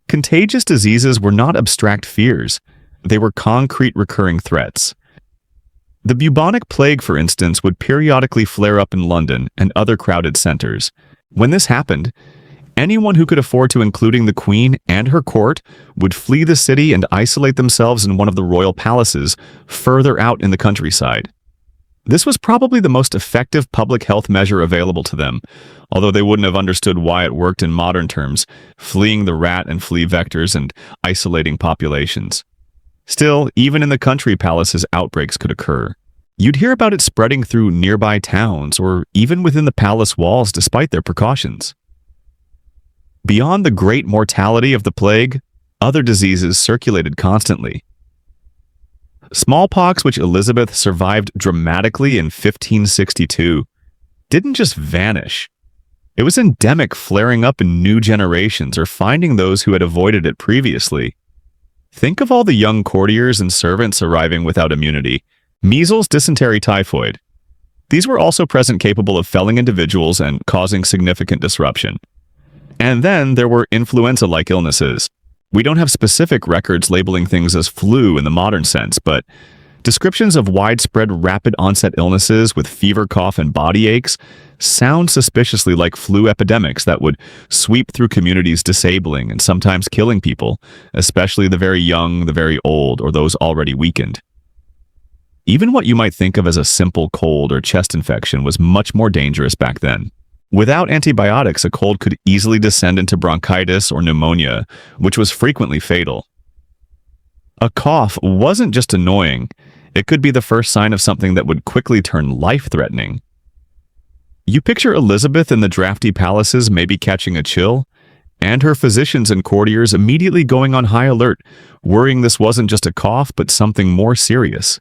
Contagious diseases were not abstract fears. They were concrete recurring threats. The bubonic plague, for instance, would periodically flare up in London and other crowded centers. When this happened, anyone who could afford to, including the Queen and her court, would flee the city and isolate themselves in one of the royal palaces further out in the countryside. This was probably the most effective public health measure available to them, although they wouldn't have understood why it worked in modern terms, fleeing the rat and flea vectors and isolating populations. Still, even in the country palaces, outbreaks could occur. You'd hear about it spreading through nearby towns or even within the palace walls despite their precautions. Beyond the great mortality of the plague, other diseases circulated constantly. Smallpox, which Elizabeth survived dramatically in 1562, didn't just vanish. It was endemic, flaring up in new generations or finding those who had avoided it previously. Think of all the young courtiers and servants arriving without immunity. Measles, dysentery, typhoid. These were also present, capable of felling individuals and causing significant disruption. And then there were influenza-like illnesses. We don't have specific records labeling things as flu in the modern sense, but descriptions of widespread rapid-onset illnesses with fever, cough, and body aches sound suspiciously like flu epidemics that would sweep through communities, disabling and sometimes killing people, especially the very young, the very old, or those already weakened. Even what you might think of as a simple cold or chest infection was much more dangerous back then. Without antibiotics, a cold could easily descend into bronchitis or pneumonia, which was frequently fatal. A cough wasn't just annoying, it could be the first sign of something that would quickly turn life-threatening. You picture Elizabeth in the drafty palaces maybe catching a chill, and her physicians and courtiers immediately going on high alert, worrying this wasn't just a cough but something more serious.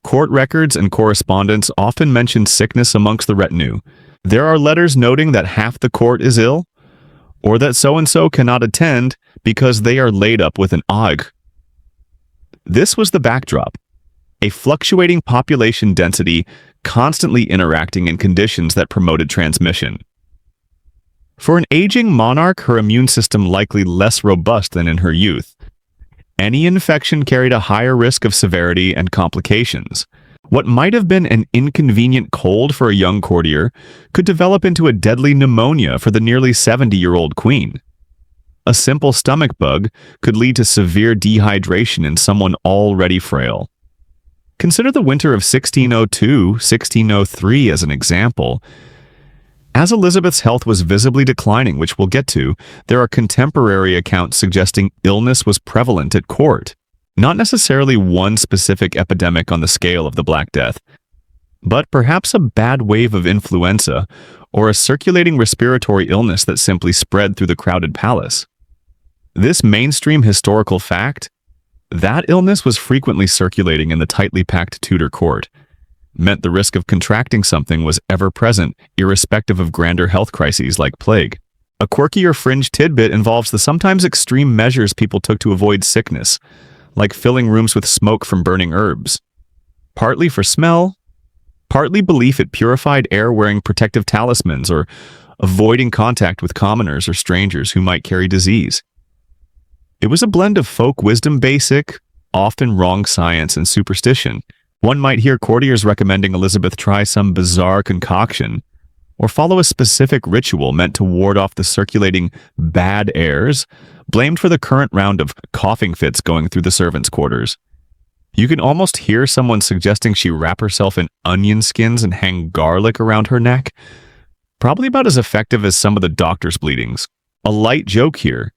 Court records and correspondence often mention sickness amongst the retinue. There are letters noting that half the court is ill, or that so-and-so cannot attend because they are laid up with an ague. This was the backdrop, a fluctuating population density constantly interacting in conditions that promoted transmission. For an aging monarch, her immune system likely less robust than in her youth. Any infection carried a higher risk of severity and complications. What might have been an inconvenient cold for a young courtier could develop into a deadly pneumonia for the nearly 70-year-old queen. A simple stomach bug could lead to severe dehydration in someone already frail. Consider the winter of 1602-1603 as an example. As Elizabeth's health was visibly declining, which we'll get to, there are contemporary accounts suggesting illness was prevalent at court. Not necessarily one specific epidemic on the scale of the Black Death, but perhaps a bad wave of influenza or a circulating respiratory illness that simply spread through the crowded palace. This mainstream historical fact, that illness was frequently circulating in the tightly packed Tudor court, meant the risk of contracting something was ever present, irrespective of grander health crises like plague. A quirky or fringe tidbit involves the sometimes extreme measures people took to avoid sickness, like filling rooms with smoke from burning herbs. Partly for smell, partly belief it purified air wearing protective talismans or avoiding contact with commoners or strangers who might carry disease. It was a blend of folk wisdom, basic, often wrong science, and superstition. One might hear courtiers recommending Elizabeth try some bizarre concoction or follow a specific ritual meant to ward off the circulating bad airs blamed for the current round of coughing fits going through the servants' quarters. You can almost hear someone suggesting she wrap herself in onion skins and hang garlic around her neck. Probably about as effective as some of the doctor's bleedings. A light joke here.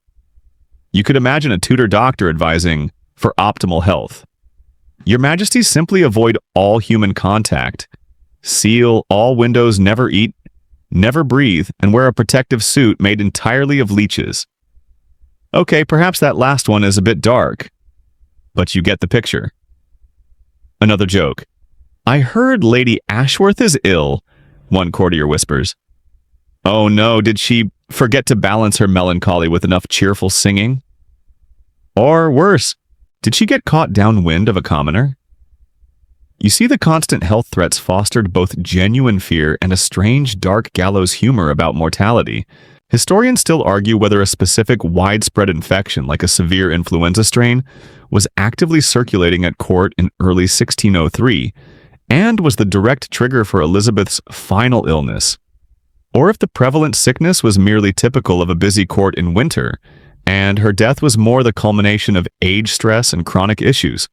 You could imagine a Tudor doctor advising, for optimal health, Your Majesty, simply avoid all human contact, seal all windows, never eat, never breathe, and wear a protective suit made entirely of leeches. Okay, perhaps that last one is a bit dark, but you get the picture. Another joke. I heard Lady Ashworth is ill, one courtier whispers. Oh no, did she forget to balance her melancholy with enough cheerful singing? Or worse, did she get caught downwind of a commoner? You see, the constant health threats fostered both genuine fear and a strange, dark gallows humor about mortality. Historians still argue whether a specific widespread infection, like a severe influenza strain, was actively circulating at court in early 1603 and was the direct trigger for Elizabeth's final illness, or if the prevalent sickness was merely typical of a busy court in winter, and her death was more the culmination of age stress and chronic issues.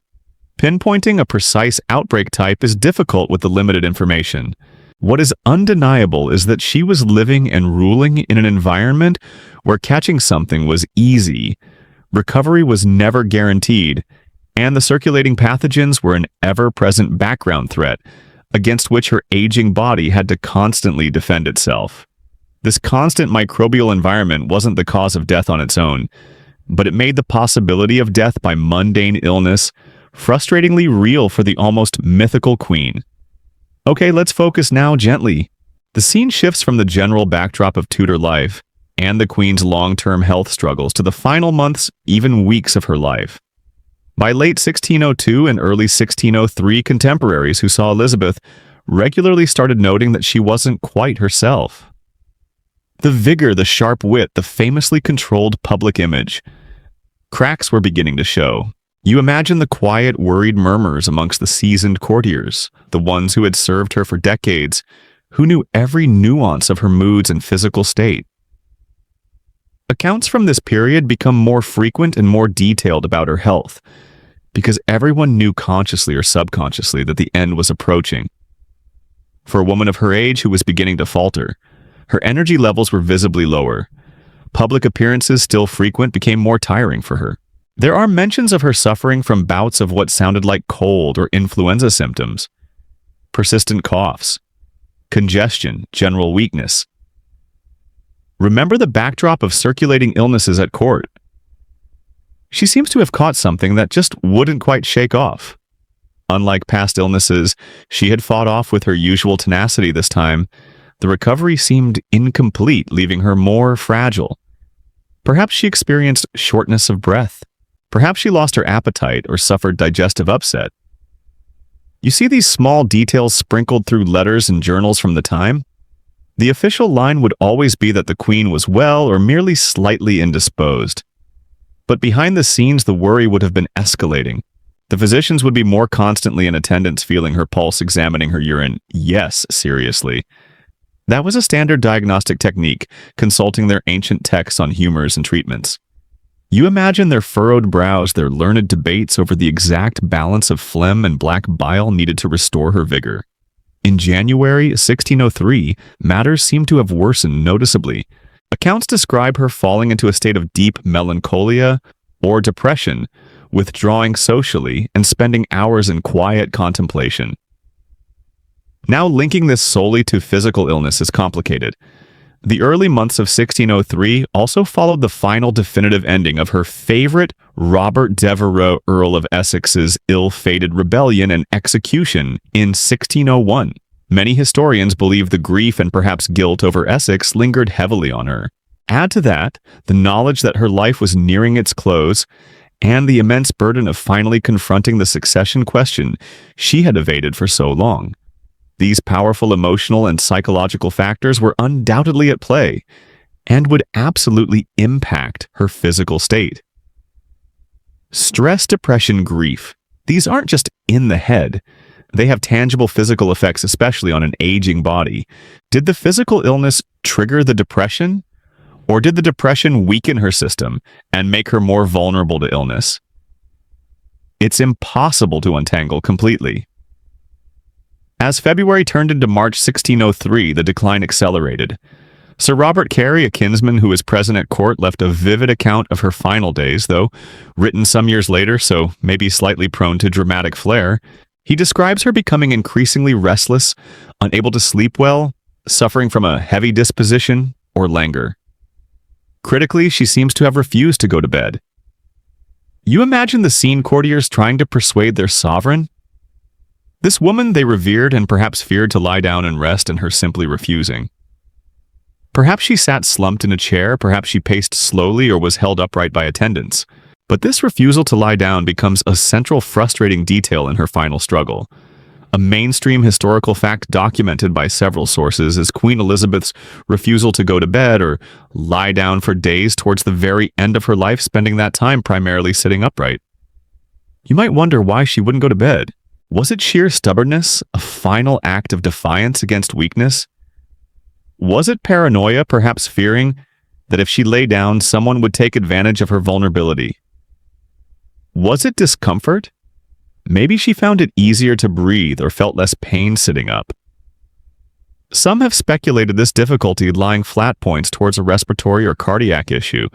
Pinpointing a precise outbreak type is difficult with the limited information. What is undeniable is that she was living and ruling in an environment where catching something was easy, recovery was never guaranteed, and the circulating pathogens were an ever-present background threat against which her aging body had to constantly defend itself. This constant microbial environment wasn't the cause of death on its own, but it made the possibility of death by mundane illness frustratingly real for the almost mythical queen. Okay, let's focus now gently. The scene shifts from the general backdrop of Tudor life and the queen's long-term health struggles to the final months, even weeks of her life. By late 1602 and early 1603, contemporaries who saw Elizabeth regularly started noting that she wasn't quite herself. The vigor, the sharp wit, the famously controlled public image. Cracks were beginning to show. You imagine the quiet, worried murmurs amongst the seasoned courtiers, the ones who had served her for decades, who knew every nuance of her moods and physical state. Accounts from this period become more frequent and more detailed about her health, because everyone knew consciously or subconsciously that the end was approaching. For a woman of her age who was beginning to falter, her energy levels were visibly lower. Public appearances, still frequent, became more tiring for her. There are mentions of her suffering from bouts of what sounded like cold or influenza symptoms, persistent coughs, congestion, general weakness. Remember the backdrop of circulating illnesses at court. She seems to have caught something that just wouldn't quite shake off. Unlike past illnesses she had fought off with her usual tenacity this time, the recovery seemed incomplete, leaving her more fragile. Perhaps she experienced shortness of breath. Perhaps she lost her appetite or suffered digestive upset. You see these small details sprinkled through letters and journals from the time? The official line would always be that the queen was well or merely slightly indisposed. But behind the scenes, the worry would have been escalating. The physicians would be more constantly in attendance, feeling her pulse, examining her urine. Yes, seriously. That was a standard diagnostic technique, consulting their ancient texts on humors and treatments. You imagine their furrowed brows, their learned debates over the exact balance of phlegm and black bile needed to restore her vigor. In January 1603, matters seem to have worsened noticeably. Accounts describe her falling into a state of deep melancholia or depression, withdrawing socially and spending hours in quiet contemplation. Now, linking this solely to physical illness is complicated. The early months of 1603 also followed the final definitive ending of her favorite Robert Devereux, Earl of Essex's ill-fated rebellion and execution in 1601. Many historians believe the grief and perhaps guilt over Essex lingered heavily on her. Add to that the knowledge that her life was nearing its close and the immense burden of finally confronting the succession question she had evaded for so long. These powerful emotional and psychological factors were undoubtedly at play and would absolutely impact her physical state. Stress, depression, grief. These aren't just in the head. They have tangible physical effects, especially on an aging body. Did the physical illness trigger the depression? Or did the depression weaken her system and make her more vulnerable to illness? It's impossible to untangle completely. As February turned into March 1603, the decline accelerated. Sir Robert Carey, a kinsman who was present at court, left a vivid account of her final days, though written some years later, so maybe slightly prone to dramatic flair. He describes her becoming increasingly restless, unable to sleep well, suffering from a heavy disposition or languor. Critically, she seems to have refused to go to bed. You imagine the scene, courtiers trying to persuade their sovereign? This woman they revered and perhaps feared to lie down and rest, and her simply refusing. Perhaps she sat slumped in a chair, perhaps she paced slowly or was held upright by attendants. But this refusal to lie down becomes a central frustrating detail in her final struggle. A mainstream historical fact documented by several sources is Queen Elizabeth's refusal to go to bed or lie down for days towards the very end of her life, spending that time primarily sitting upright. You might wonder why she wouldn't go to bed. Was it sheer stubbornness, a final act of defiance against weakness? Was it paranoia, perhaps fearing that if she lay down, someone would take advantage of her vulnerability? Was it discomfort? Maybe she found it easier to breathe or felt less pain sitting up. Some have speculated this difficulty lying flat points towards a respiratory or cardiac issue,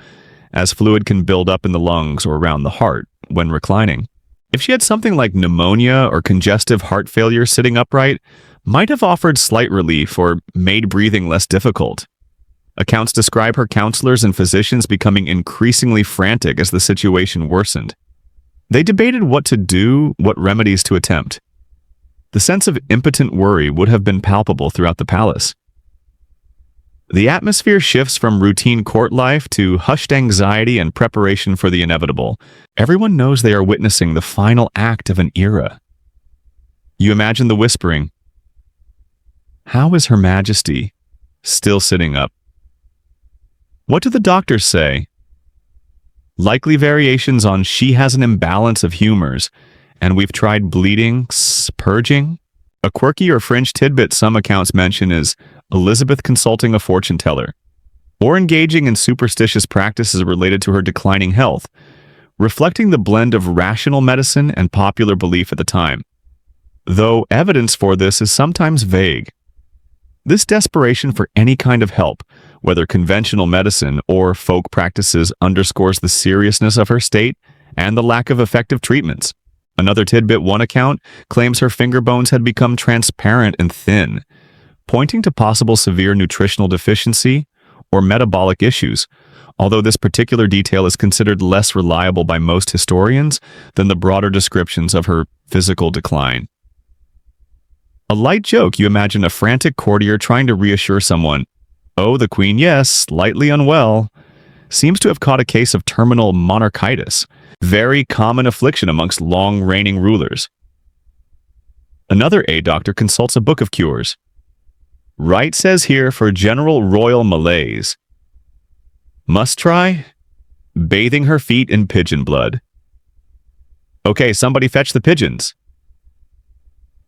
as fluid can build up in the lungs or around the heart when reclining. If she had something like pneumonia or congestive heart failure, sitting upright might have offered slight relief or made breathing less difficult. Accounts describe her counselors and physicians becoming increasingly frantic as the situation worsened. They debated what to do, what remedies to attempt. The sense of impotent worry would have been palpable throughout the palace. The atmosphere shifts from routine court life to hushed anxiety and preparation for the inevitable. Everyone knows they are witnessing the final act of an era. You imagine the whispering. How is Her Majesty still sitting up? What do the doctors say? Likely variations on she has an imbalance of humors, and we've tried bleeding, purging. A quirky or fringe tidbit some accounts mention is Elizabeth consulting a fortune teller, or engaging in superstitious practices related to her declining health, reflecting the blend of rational medicine and popular belief at the time, though evidence for this is sometimes vague. This desperation for any kind of help, whether conventional medicine or folk practices, underscores the seriousness of her state and the lack of effective treatments. Another tidbit, one account claims her finger bones had become transparent and thin, pointing to possible severe nutritional deficiency or metabolic issues, although this particular detail is considered less reliable by most historians than the broader descriptions of her physical decline. A light joke, you imagine a frantic courtier trying to reassure someone, "Oh, the queen, yes, slightly unwell," seems to have caught a case of terminal monarchitis, very common affliction amongst long-reigning rulers. Another doctor consults a book of cures. Right says here for general royal malaise. Must try? Bathing her feet in pigeon blood. Okay, somebody fetch the pigeons.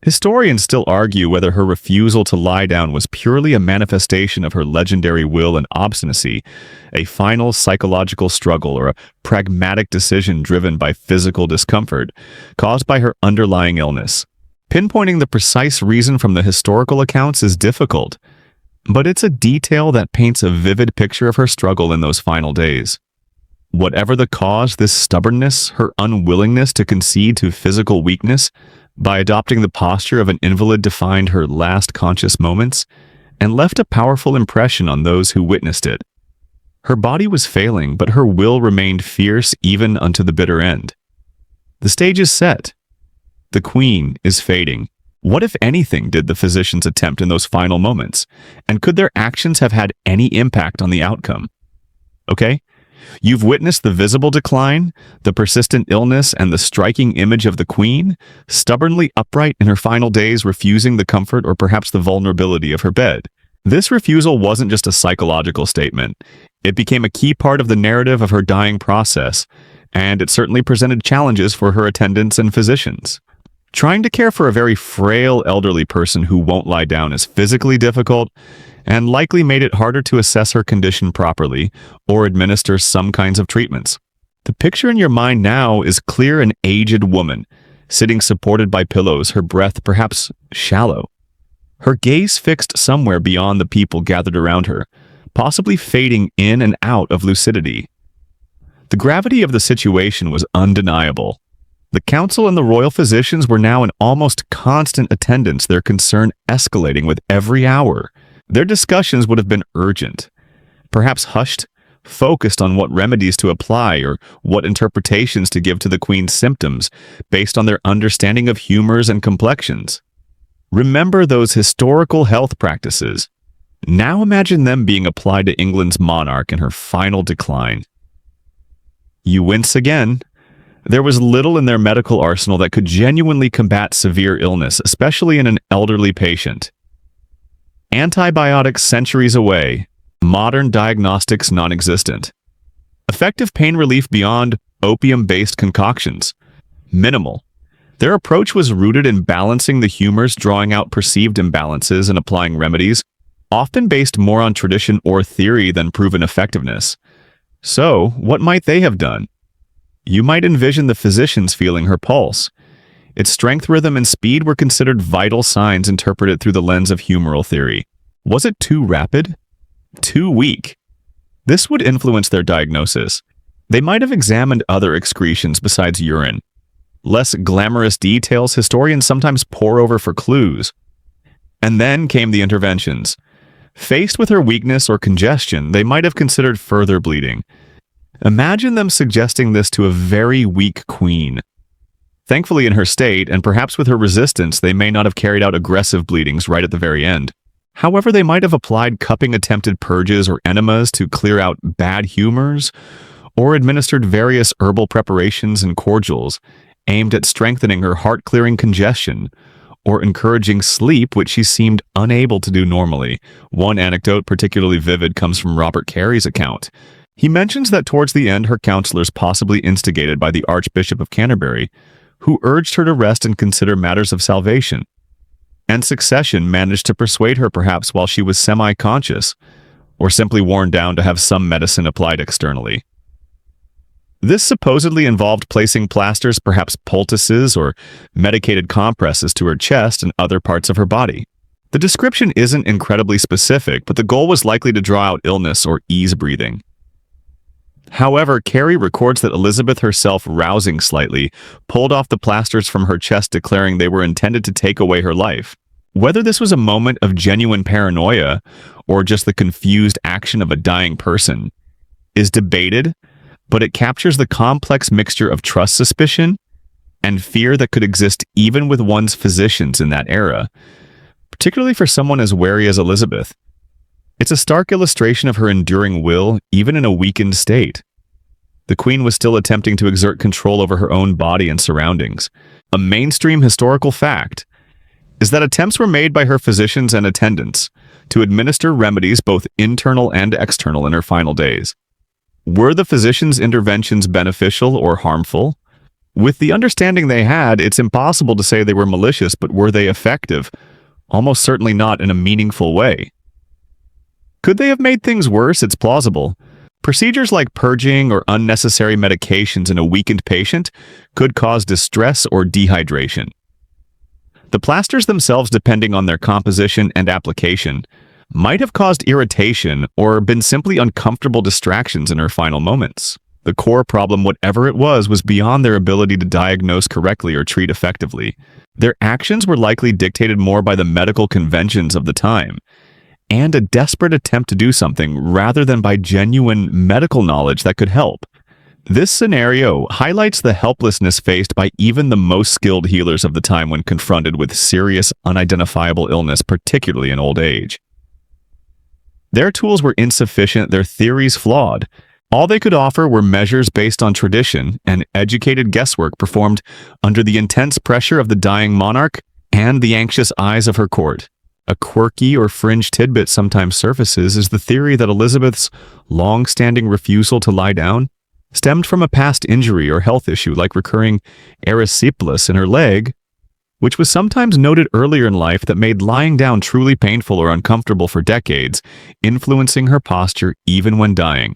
Historians still argue whether her refusal to lie down was purely a manifestation of her legendary will and obstinacy, a final psychological struggle, or a pragmatic decision driven by physical discomfort caused by her underlying illness. Pinpointing the precise reason from the historical accounts is difficult, but it's a detail that paints a vivid picture of her struggle in those final days. Whatever the cause, this stubbornness, her unwillingness to concede to physical weakness, by adopting the posture of an invalid defined her last conscious moments and left a powerful impression on those who witnessed it. Her body was failing, but her will remained fierce even unto the bitter end. The stage is set. The queen is fading. What, if anything, did the physicians attempt in those final moments? And could their actions have had any impact on the outcome? Okay? You've witnessed the visible decline, the persistent illness, and the striking image of the queen, stubbornly upright in her final days, refusing the comfort or perhaps the vulnerability of her bed. This refusal wasn't just a psychological statement. It became a key part of the narrative of her dying process, and it certainly presented challenges for her attendants and physicians. Trying to care for a very frail elderly person who won't lie down is physically difficult, and likely made it harder to assess her condition properly or administer some kinds of treatments. The picture in your mind now is clear an aged woman, sitting supported by pillows, her breath perhaps shallow. Her gaze fixed somewhere beyond the people gathered around her, possibly fading in and out of lucidity. The gravity of the situation was undeniable. The council and the royal physicians were now in almost constant attendance, their concern escalating with every hour. Their discussions would have been urgent, perhaps hushed, focused on what remedies to apply or what interpretations to give to the queen's symptoms based on their understanding of humors and complexions. Remember those historical health practices. Now imagine them being applied to England's monarch in her final decline. You wince again. There was little in their medical arsenal that could genuinely combat severe illness, especially in an elderly patient. Antibiotics centuries away, modern diagnostics non-existent. Effective pain relief beyond opium-based concoctions, minimal. Their approach was rooted in balancing the humors, drawing out perceived imbalances and applying remedies, often based more on tradition or theory than proven effectiveness. So, what might they have done? You might envision the physicians feeling her pulse. Its strength, rhythm, and speed were considered vital signs interpreted through the lens of humoral theory. Was it too rapid? Too weak? This would influence their diagnosis. They might have examined other excretions besides urine. Less glamorous details historians sometimes pore over for clues. And then came the interventions. Faced with her weakness or congestion, they might have considered further bleeding. Imagine them suggesting this to a very weak queen. Thankfully, in her state, and perhaps with her resistance, they may not have carried out aggressive bleedings right at the very end. However, they might have applied cupping attempted purges or enemas to clear out bad humors, or administered various herbal preparations and cordials aimed at strengthening her heart-clearing congestion, or encouraging sleep, which she seemed unable to do normally. One anecdote particularly vivid comes from Robert Carey's account. He mentions that towards the end, her counselors, possibly instigated by the Archbishop of Canterbury, who urged her to rest and consider matters of salvation, and succession managed to persuade her perhaps while she was semi-conscious, or simply worn down to have some medicine applied externally. This supposedly involved placing plasters, perhaps poultices or medicated compresses to her chest and other parts of her body. The description isn't incredibly specific, but the goal was likely to draw out illness or ease breathing. However, Carey records that Elizabeth herself, rousing slightly, pulled off the plasters from her chest, declaring they were intended to take away her life. Whether this was a moment of genuine paranoia or just the confused action of a dying person is debated, but it captures the complex mixture of trust, suspicion, and fear that could exist even with one's physicians in that era, particularly for someone as wary as Elizabeth. It's a stark illustration of her enduring will, even in a weakened state. The Queen was still attempting to exert control over her own body and surroundings. A mainstream historical fact is that attempts were made by her physicians and attendants to administer remedies both internal and external in her final days. Were the physicians' interventions beneficial or harmful? With the understanding they had, it's impossible to say they were malicious, but were they effective? Almost certainly not in a meaningful way. Could they have made things worse? It's plausible. Procedures like purging or unnecessary medications in a weakened patient could cause distress or dehydration. The plasters themselves, depending on their composition and application, might have caused irritation or been simply uncomfortable distractions in her final moments. The core problem, whatever it was beyond their ability to diagnose correctly or treat effectively. Their actions were likely dictated more by the medical conventions of the time, and a desperate attempt to do something rather than by genuine medical knowledge that could help. This scenario highlights the helplessness faced by even the most skilled healers of the time when confronted with serious, unidentifiable illness, particularly in old age. Their tools were insufficient, their theories flawed. All they could offer were measures based on tradition and educated guesswork performed under the intense pressure of the dying monarch and the anxious eyes of her court. A quirky or fringe tidbit sometimes surfaces is the theory that Elizabeth's long-standing refusal to lie down stemmed from a past injury or health issue like recurring erysipelas in her leg, which was sometimes noted earlier in life that made lying down truly painful or uncomfortable for decades, influencing her posture even when dying.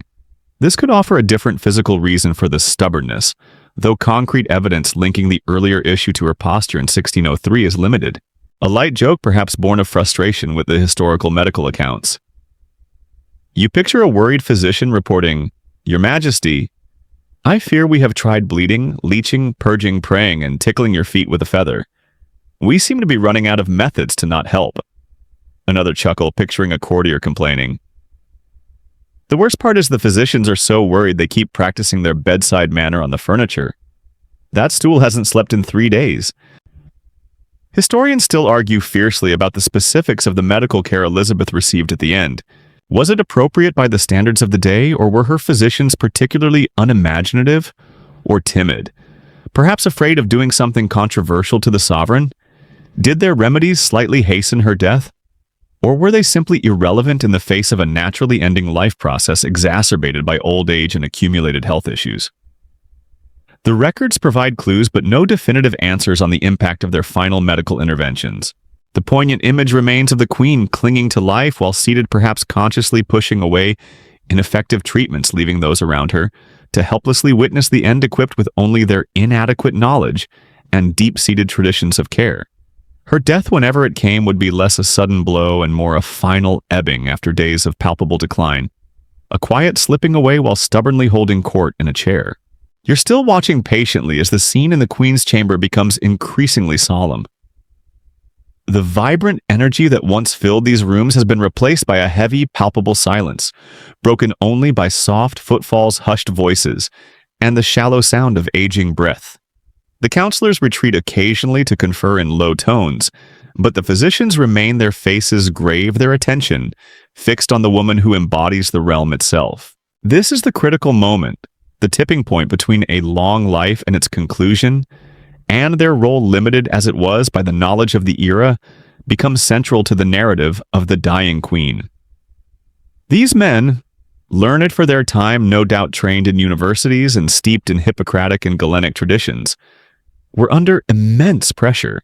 This could offer a different physical reason for this stubbornness, though concrete evidence linking the earlier issue to her posture in 1603 is limited. A light joke perhaps born of frustration with the historical medical accounts. You picture a worried physician reporting, "Your Majesty, I fear we have tried bleeding, leeching, purging, praying, and tickling your feet with a feather. We seem to be running out of methods to not help." Another chuckle, picturing a courtier complaining. The worst part is the physicians are so worried they keep practicing their bedside manner on the furniture. That stool hasn't slept in 3 days. Historians still argue fiercely about the specifics of the medical care Elizabeth received at the end. Was it appropriate by the standards of the day, or were her physicians particularly unimaginative or timid? Perhaps afraid of doing something controversial to the sovereign? Did their remedies slightly hasten her death? Or were they simply irrelevant in the face of a naturally ending life process exacerbated by old age and accumulated health issues? The records provide clues but no definitive answers on the impact of their final medical interventions. The poignant image remains of the Queen clinging to life while seated, perhaps consciously pushing away ineffective treatments, leaving those around her to helplessly witness the end equipped with only their inadequate knowledge and deep-seated traditions of care. Her death, whenever it came, would be less a sudden blow and more a final ebbing after days of palpable decline, a quiet slipping away while stubbornly holding court in a chair. You're still watching patiently as the scene in the Queen's chamber becomes increasingly solemn. The vibrant energy that once filled these rooms has been replaced by a heavy, palpable silence, broken only by soft footfalls, hushed voices, and the shallow sound of aging breath. The counselors retreat occasionally to confer in low tones, but the physicians remain, their faces grave, their attention fixed on the woman who embodies the realm itself. This is the critical moment, the tipping point between a long life and its conclusion, and their role, limited as it was by the knowledge of the era, becomes central to the narrative of the dying queen. These men, learned for their time, no doubt trained in universities and steeped in Hippocratic and Galenic traditions, were under immense pressure.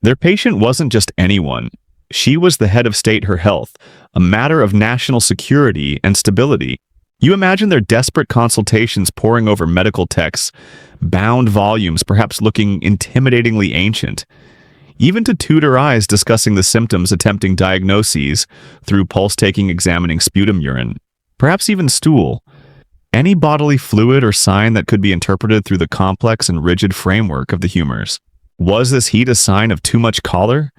Their patient wasn't just anyone. She was the head of state, her health, a matter of national security and stability. You imagine their desperate consultations poring over medical texts, bound volumes perhaps looking intimidatingly ancient, even to tutor eyes discussing the symptoms, attempting diagnoses through pulse-taking, examining sputum, urine, perhaps even stool, any bodily fluid or sign that could be interpreted through the complex and rigid framework of the humors. Was this heat a sign of too much choler?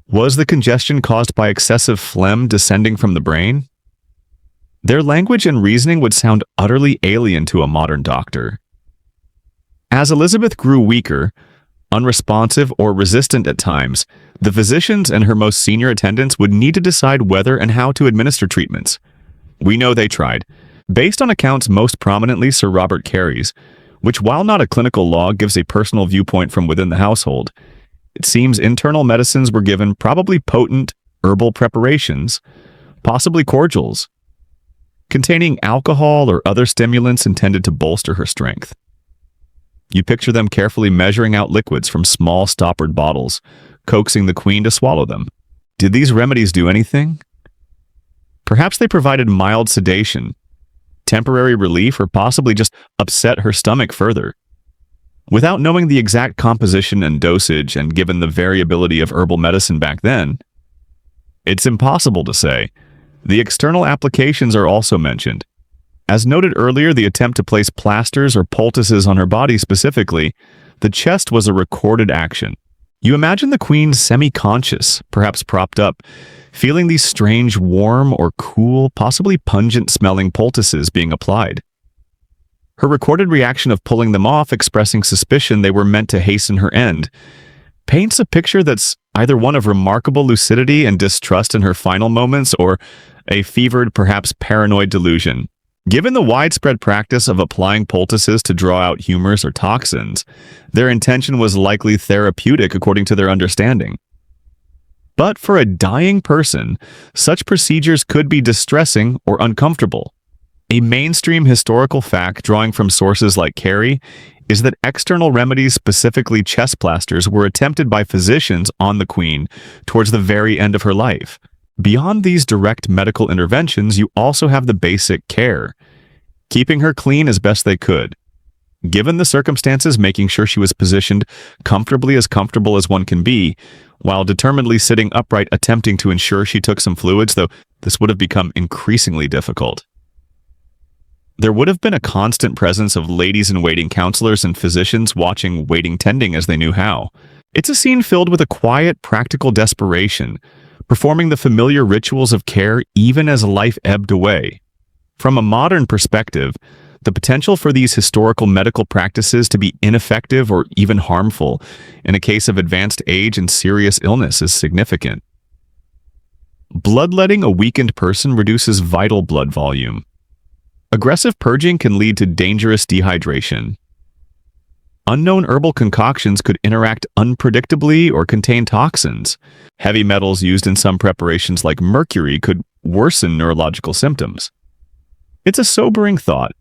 Was the congestion caused by excessive phlegm descending from the brain? Their language and reasoning would sound utterly alien to a modern doctor. As Elizabeth grew weaker, unresponsive, or resistant at times, the physicians and her most senior attendants would need to decide whether and how to administer treatments. We know they tried. Based on accounts most prominently Sir Robert Carey's, which, while not a clinical log, gives a personal viewpoint from within the household, it seems internal medicines were given, probably potent, herbal preparations, possibly cordials, containing alcohol or other stimulants intended to bolster her strength. You picture them carefully measuring out liquids from small stoppered bottles, coaxing the queen to swallow them. Did these remedies do anything? Perhaps they provided mild sedation, temporary relief, or possibly just upset her stomach further. Without knowing the exact composition and dosage, and given the variability of herbal medicine back then, it's impossible to say. The external applications are also mentioned. As noted earlier, the attempt to place plasters or poultices on her body specifically, the chest was a recorded action. You imagine the queen semi-conscious, perhaps propped up, feeling these strange warm or cool, possibly pungent-smelling poultices being applied. Her recorded reaction of pulling them off, expressing suspicion they were meant to hasten her end, paints a picture that's either one of remarkable lucidity and distrust in her final moments or a fevered, perhaps paranoid delusion. Given the widespread practice of applying poultices to draw out humors or toxins, their intention was likely therapeutic according to their understanding. But for a dying person, such procedures could be distressing or uncomfortable. A mainstream historical fact drawing from sources like Carey is that external remedies, specifically chest plasters, were attempted by physicians on the queen towards the very end of her life. Beyond these direct medical interventions, you also have the basic care, keeping her clean as best they could. Given the circumstances, making sure she was positioned comfortably as comfortable as one can be, while determinedly sitting upright attempting to ensure she took some fluids, though this would have become increasingly difficult. There would have been a constant presence of ladies-in-waiting counselors and physicians watching, waiting, tending as they knew how. It's a scene filled with a quiet, practical desperation, performing the familiar rituals of care even as life ebbed away. From a modern perspective, the potential for these historical medical practices to be ineffective or even harmful in a case of advanced age and serious illness is significant. Bloodletting a weakened person reduces vital blood volume. Aggressive purging can lead to dangerous dehydration. Unknown herbal concoctions could interact unpredictably or contain toxins. Heavy metals used in some preparations like mercury could worsen neurological symptoms. It's a sobering thought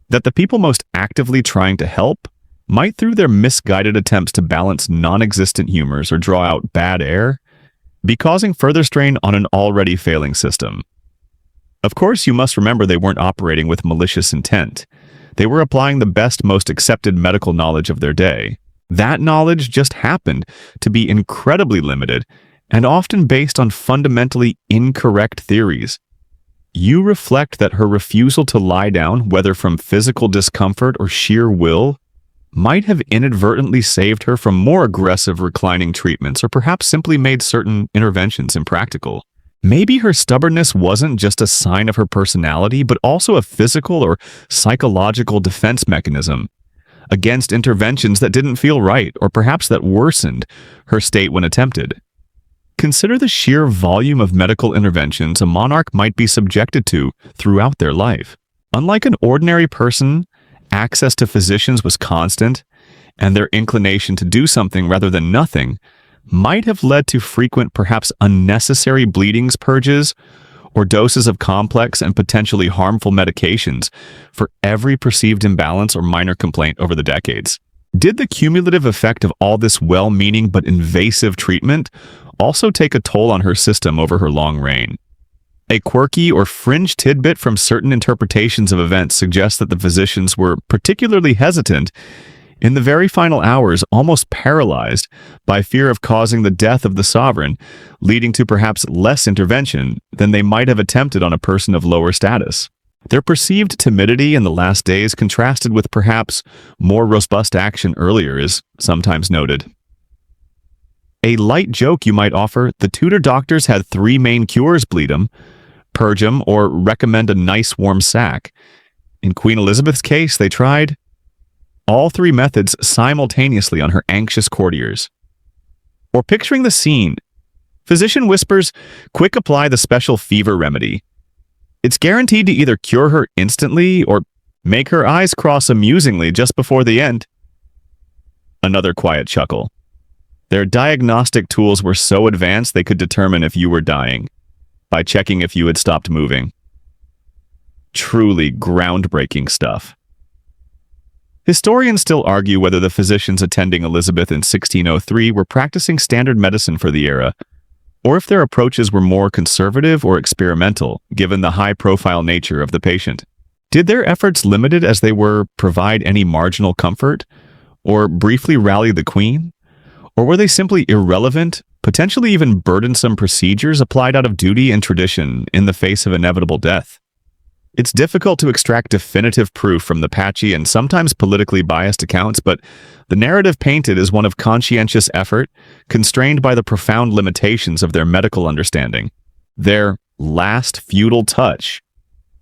that the people most actively trying to help might, through their misguided attempts to balance non-existent humors or draw out bad air, be causing further strain on an already failing system. Of course, you must remember they weren't operating with malicious intent. They were applying the best, most accepted medical knowledge of their day. That knowledge just happened to be incredibly limited and often based on fundamentally incorrect theories. You reflect that her refusal to lie down, whether from physical discomfort or sheer will, might have inadvertently saved her from more aggressive reclining treatments or perhaps simply made certain interventions impractical. Maybe her stubbornness wasn't just a sign of her personality, but also a physical or psychological defense mechanism against interventions that didn't feel right or perhaps that worsened her state when attempted. Consider the sheer volume of medical interventions a monarch might be subjected to throughout their life. Unlike an ordinary person, access to physicians was constant, and their inclination to do something rather than nothing might have led to frequent, perhaps unnecessary bleedings, purges, or doses of complex and potentially harmful medications for every perceived imbalance or minor complaint over the decades. Did the cumulative effect of all this well-meaning but invasive treatment also take a toll on her system over her long reign? A quirky or fringe tidbit from certain interpretations of events suggests that the physicians were particularly hesitant in the very final hours, almost paralyzed by fear of causing the death of the sovereign, leading to perhaps less intervention than they might have attempted on a person of lower status. Their perceived timidity in the last days contrasted with perhaps more robust action earlier is sometimes noted. A light joke you might offer: the Tudor doctors had 3 main cures: bleed 'em, purge 'em, or recommend a nice warm sack. In Queen Elizabeth's case, they tried all 3 methods simultaneously on her anxious courtiers. Or picturing the scene, physician whispers, "Quick, apply the special fever remedy." It's guaranteed to either cure her instantly or make her eyes cross amusingly just before the end. Another quiet chuckle. Their diagnostic tools were so advanced they could determine if you were dying by checking if you had stopped moving. Truly groundbreaking stuff. Historians still argue whether the physicians attending Elizabeth in 1603 were practicing standard medicine for the era, or if their approaches were more conservative or experimental, given the high-profile nature of the patient. Did their efforts, limited as they were, provide any marginal comfort, or briefly rally the Queen? Or were they simply irrelevant, potentially even burdensome procedures applied out of duty and tradition in the face of inevitable death? It's difficult to extract definitive proof from the patchy and sometimes politically biased accounts, but the narrative painted is one of conscientious effort, constrained by the profound limitations of their medical understanding. Their last feudal touch,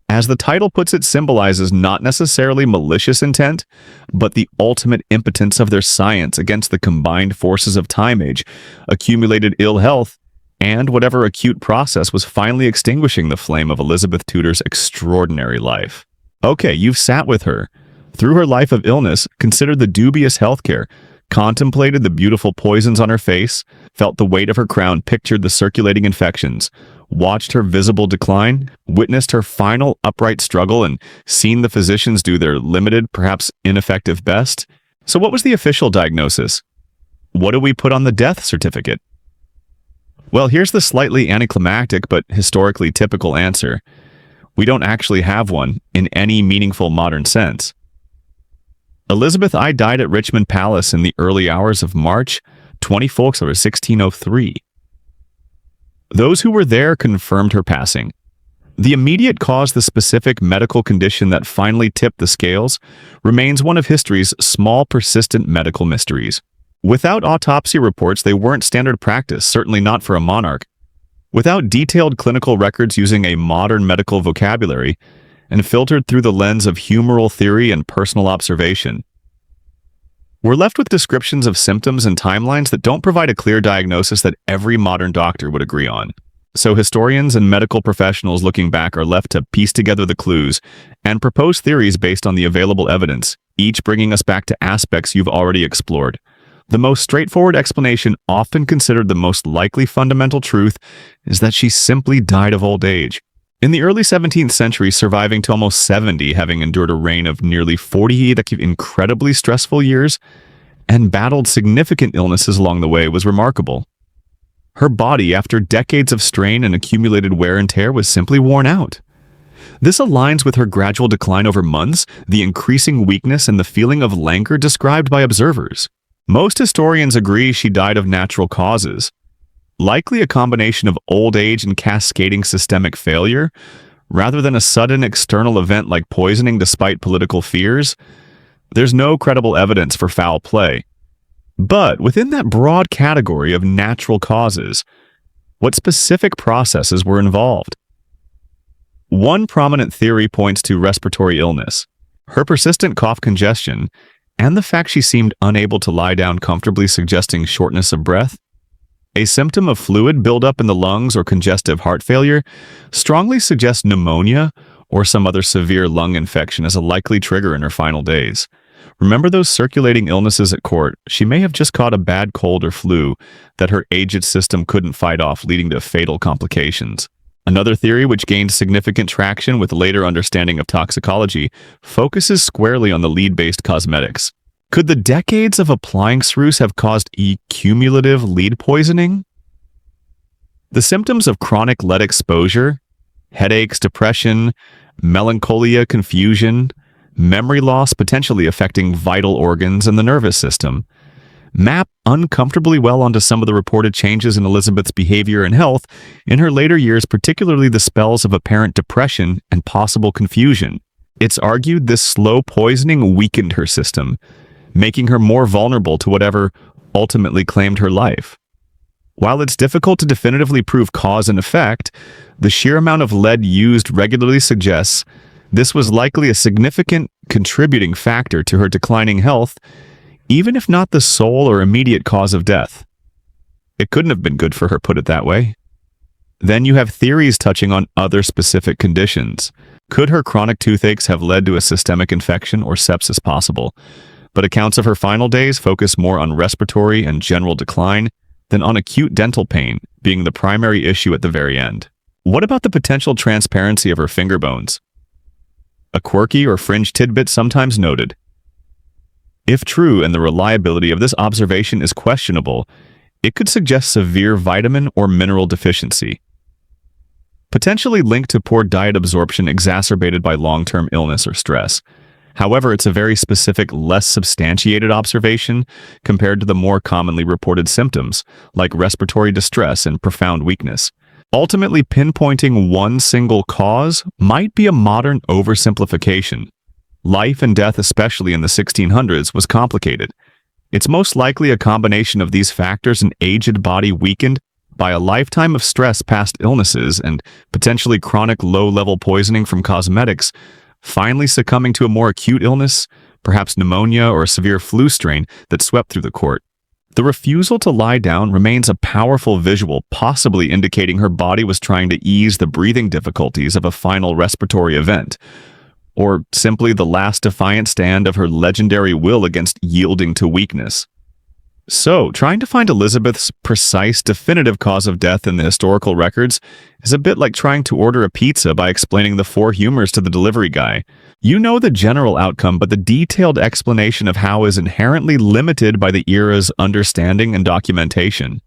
as the title puts it, symbolizes not necessarily malicious intent, but the ultimate impotence of their science against the combined forces of time age, accumulated ill health, and whatever acute process was finally extinguishing the flame of Elizabeth Tudor's extraordinary life. Okay, you've sat with her through her life of illness, considered the dubious healthcare, contemplated the beautiful poisons on her face, felt the weight of her crown, pictured the circulating infections, watched her visible decline, witnessed her final upright struggle, and seen the physicians do their limited, perhaps ineffective best. So what was the official diagnosis? What do we put on the death certificate? Well, here's the slightly anticlimactic but historically typical answer. We don't actually have one in any meaningful modern sense. Elizabeth I died at Richmond Palace in the early hours of March 24th, 1603. Those who were there confirmed her passing. The immediate cause, the specific medical condition that finally tipped the scales, remains one of history's small, persistent medical mysteries. Without autopsy reports, they weren't standard practice, certainly not for a monarch. Without detailed clinical records using a modern medical vocabulary, and filtered through the lens of humoral theory and personal observation, we're left with descriptions of symptoms and timelines that don't provide a clear diagnosis that every modern doctor would agree on. So historians and medical professionals looking back are left to piece together the clues and propose theories based on the available evidence, each bringing us back to aspects you've already explored. The most straightforward explanation, often considered the most likely fundamental truth, is that she simply died of old age. In the early 17th century, surviving to almost 70, having endured a reign of nearly 40 incredibly stressful years, and battled significant illnesses along the way, was remarkable. Her body, after decades of strain and accumulated wear and tear, was simply worn out. This aligns with her gradual decline over months, the increasing weakness, and the feeling of languor described by observers. Most historians agree she died of natural causes, likely a combination of old age and cascading systemic failure, rather than a sudden external event like poisoning despite political fears. There's no credible evidence for foul play. But within that broad category of natural causes, what specific processes were involved? One prominent theory points to respiratory illness, her persistent cough congestion, and the fact she seemed unable to lie down comfortably, suggesting shortness of breath. A symptom of fluid buildup in the lungs or congestive heart failure strongly suggests pneumonia or some other severe lung infection as a likely trigger in her final days. Remember those circulating illnesses at court? She may have just caught a bad cold or flu that her aged system couldn't fight off, leading to fatal complications. Another theory, which gained significant traction with later understanding of toxicology, focuses squarely on the lead-based cosmetics. Could the decades of applying ceruse have caused cumulative lead poisoning? The symptoms of chronic lead exposure, headaches, depression, melancholia, confusion, memory loss potentially affecting vital organs and the nervous system, map uncomfortably well onto some of the reported changes in Elizabeth's behavior and health in her later years, particularly the spells of apparent depression and possible confusion. It's argued this slow poisoning weakened her system, making her more vulnerable to whatever ultimately claimed her life. While it's difficult to definitively prove cause and effect, the sheer amount of lead used regularly suggests this was likely a significant contributing factor to her declining health, even if not the sole or immediate cause of death. It couldn't have been good for her, put it that way. Then you have theories touching on other specific conditions. Could her chronic toothaches have led to a systemic infection or sepsis possible? but accounts of her final days focus more on respiratory and general decline than on acute dental pain being the primary issue at the very end. What about the potential transparency of her finger bones? A quirky or fringe tidbit sometimes noted. If true and the reliability of this observation is questionable, it could suggest severe vitamin or mineral deficiency, potentially linked to poor diet absorption exacerbated by long-term illness or stress. However, it's a very specific, less substantiated observation compared to the more commonly reported symptoms, like respiratory distress and profound weakness. Ultimately, pinpointing one single cause might be a modern oversimplification. Life and death, especially in the 1600s, was complicated. It's most likely a combination of these factors: an aged body weakened by a lifetime of stress, past illnesses, and potentially chronic low-level poisoning from cosmetics, finally succumbing to a more acute illness, perhaps pneumonia or a severe flu strain that swept through the court. The refusal to lie down remains a powerful visual, possibly indicating her body was trying to ease the breathing difficulties of a final respiratory event, or simply the last defiant stand of her legendary will against yielding to weakness. So, trying to find Elizabeth's precise, definitive cause of death in the historical records is a bit like trying to order a pizza by explaining the four humors to the delivery guy. You know the general outcome, but the detailed explanation of how is inherently limited by the era's understanding and documentation.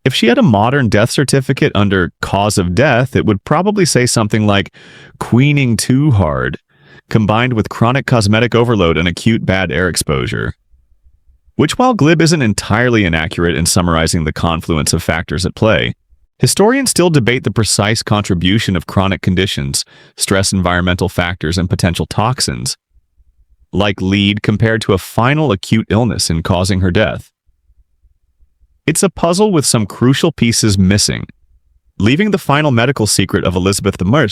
If she had a modern death certificate under cause of death, it would probably say something like queening too hard, combined with chronic cosmetic overload and acute bad air exposure. Which, while glib, isn't entirely inaccurate in summarizing the confluence of factors at play, historians still debate the precise contribution of chronic conditions, stress, environmental factors, and potential toxins, like lead, compared to a final acute illness in causing her death. It's a puzzle with some crucial pieces missing, leaving the final medical secret of Elizabeth I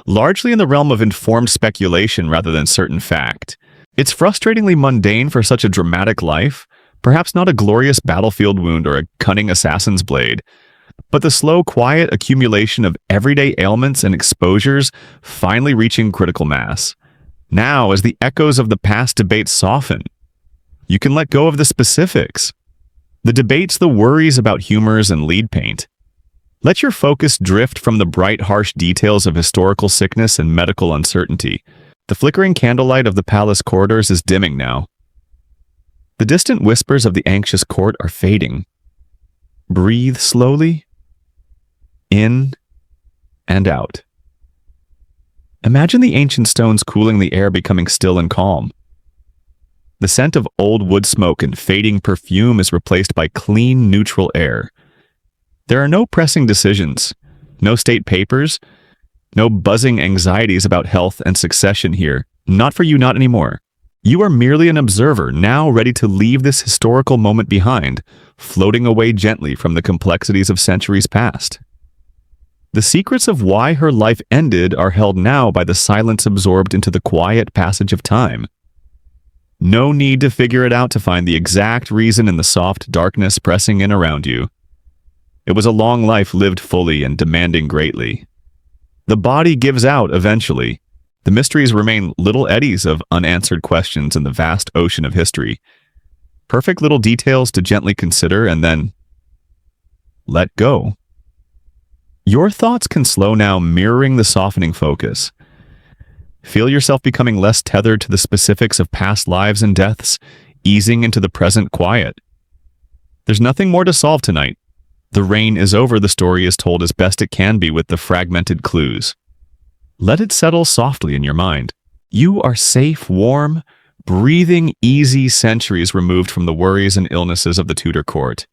largely in the realm of informed speculation rather than certain fact. It's frustratingly mundane for such a dramatic life, perhaps not a glorious battlefield wound or a cunning assassin's blade, but the slow, quiet accumulation of everyday ailments and exposures finally reaching critical mass. Now, as the echoes of the past debates soften, you can let go of the specifics. The debates, the worries about humors and lead paint. Let your focus drift from the bright, harsh details of historical sickness and medical uncertainty. The flickering candlelight of the palace corridors is dimming now. The distant whispers of the anxious court are fading. Breathe slowly, in and out. Imagine the ancient stones cooling the air, becoming still and calm. The scent of old wood smoke and fading perfume is replaced by clean, neutral air. There are no pressing decisions, no state papers, no buzzing anxieties about health and succession here. Not for you, not anymore. You are merely an observer, now ready to leave this historical moment behind, floating away gently from the complexities of centuries past. The secrets of why her life ended are held now by the silence absorbed into the quiet passage of time. No need to figure it out to find the exact reason in the soft darkness pressing in around you. It was a long life lived fully and demanding greatly. The body gives out eventually. The mysteries remain little eddies of unanswered questions in the vast ocean of history. Perfect little details to gently consider and then let go. Your thoughts can slow now, mirroring the softening focus. Feel yourself becoming less tethered to the specifics of past lives and deaths, easing into the present quiet. There's nothing more to solve tonight. The reign is over, the story is told as best it can be with the fragmented clues. Let it settle softly in your mind. You are safe, warm, breathing, easy, centuries removed from the worries and illnesses of the Tudor court.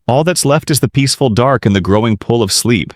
All that's left is the peaceful dark and the growing pull of sleep.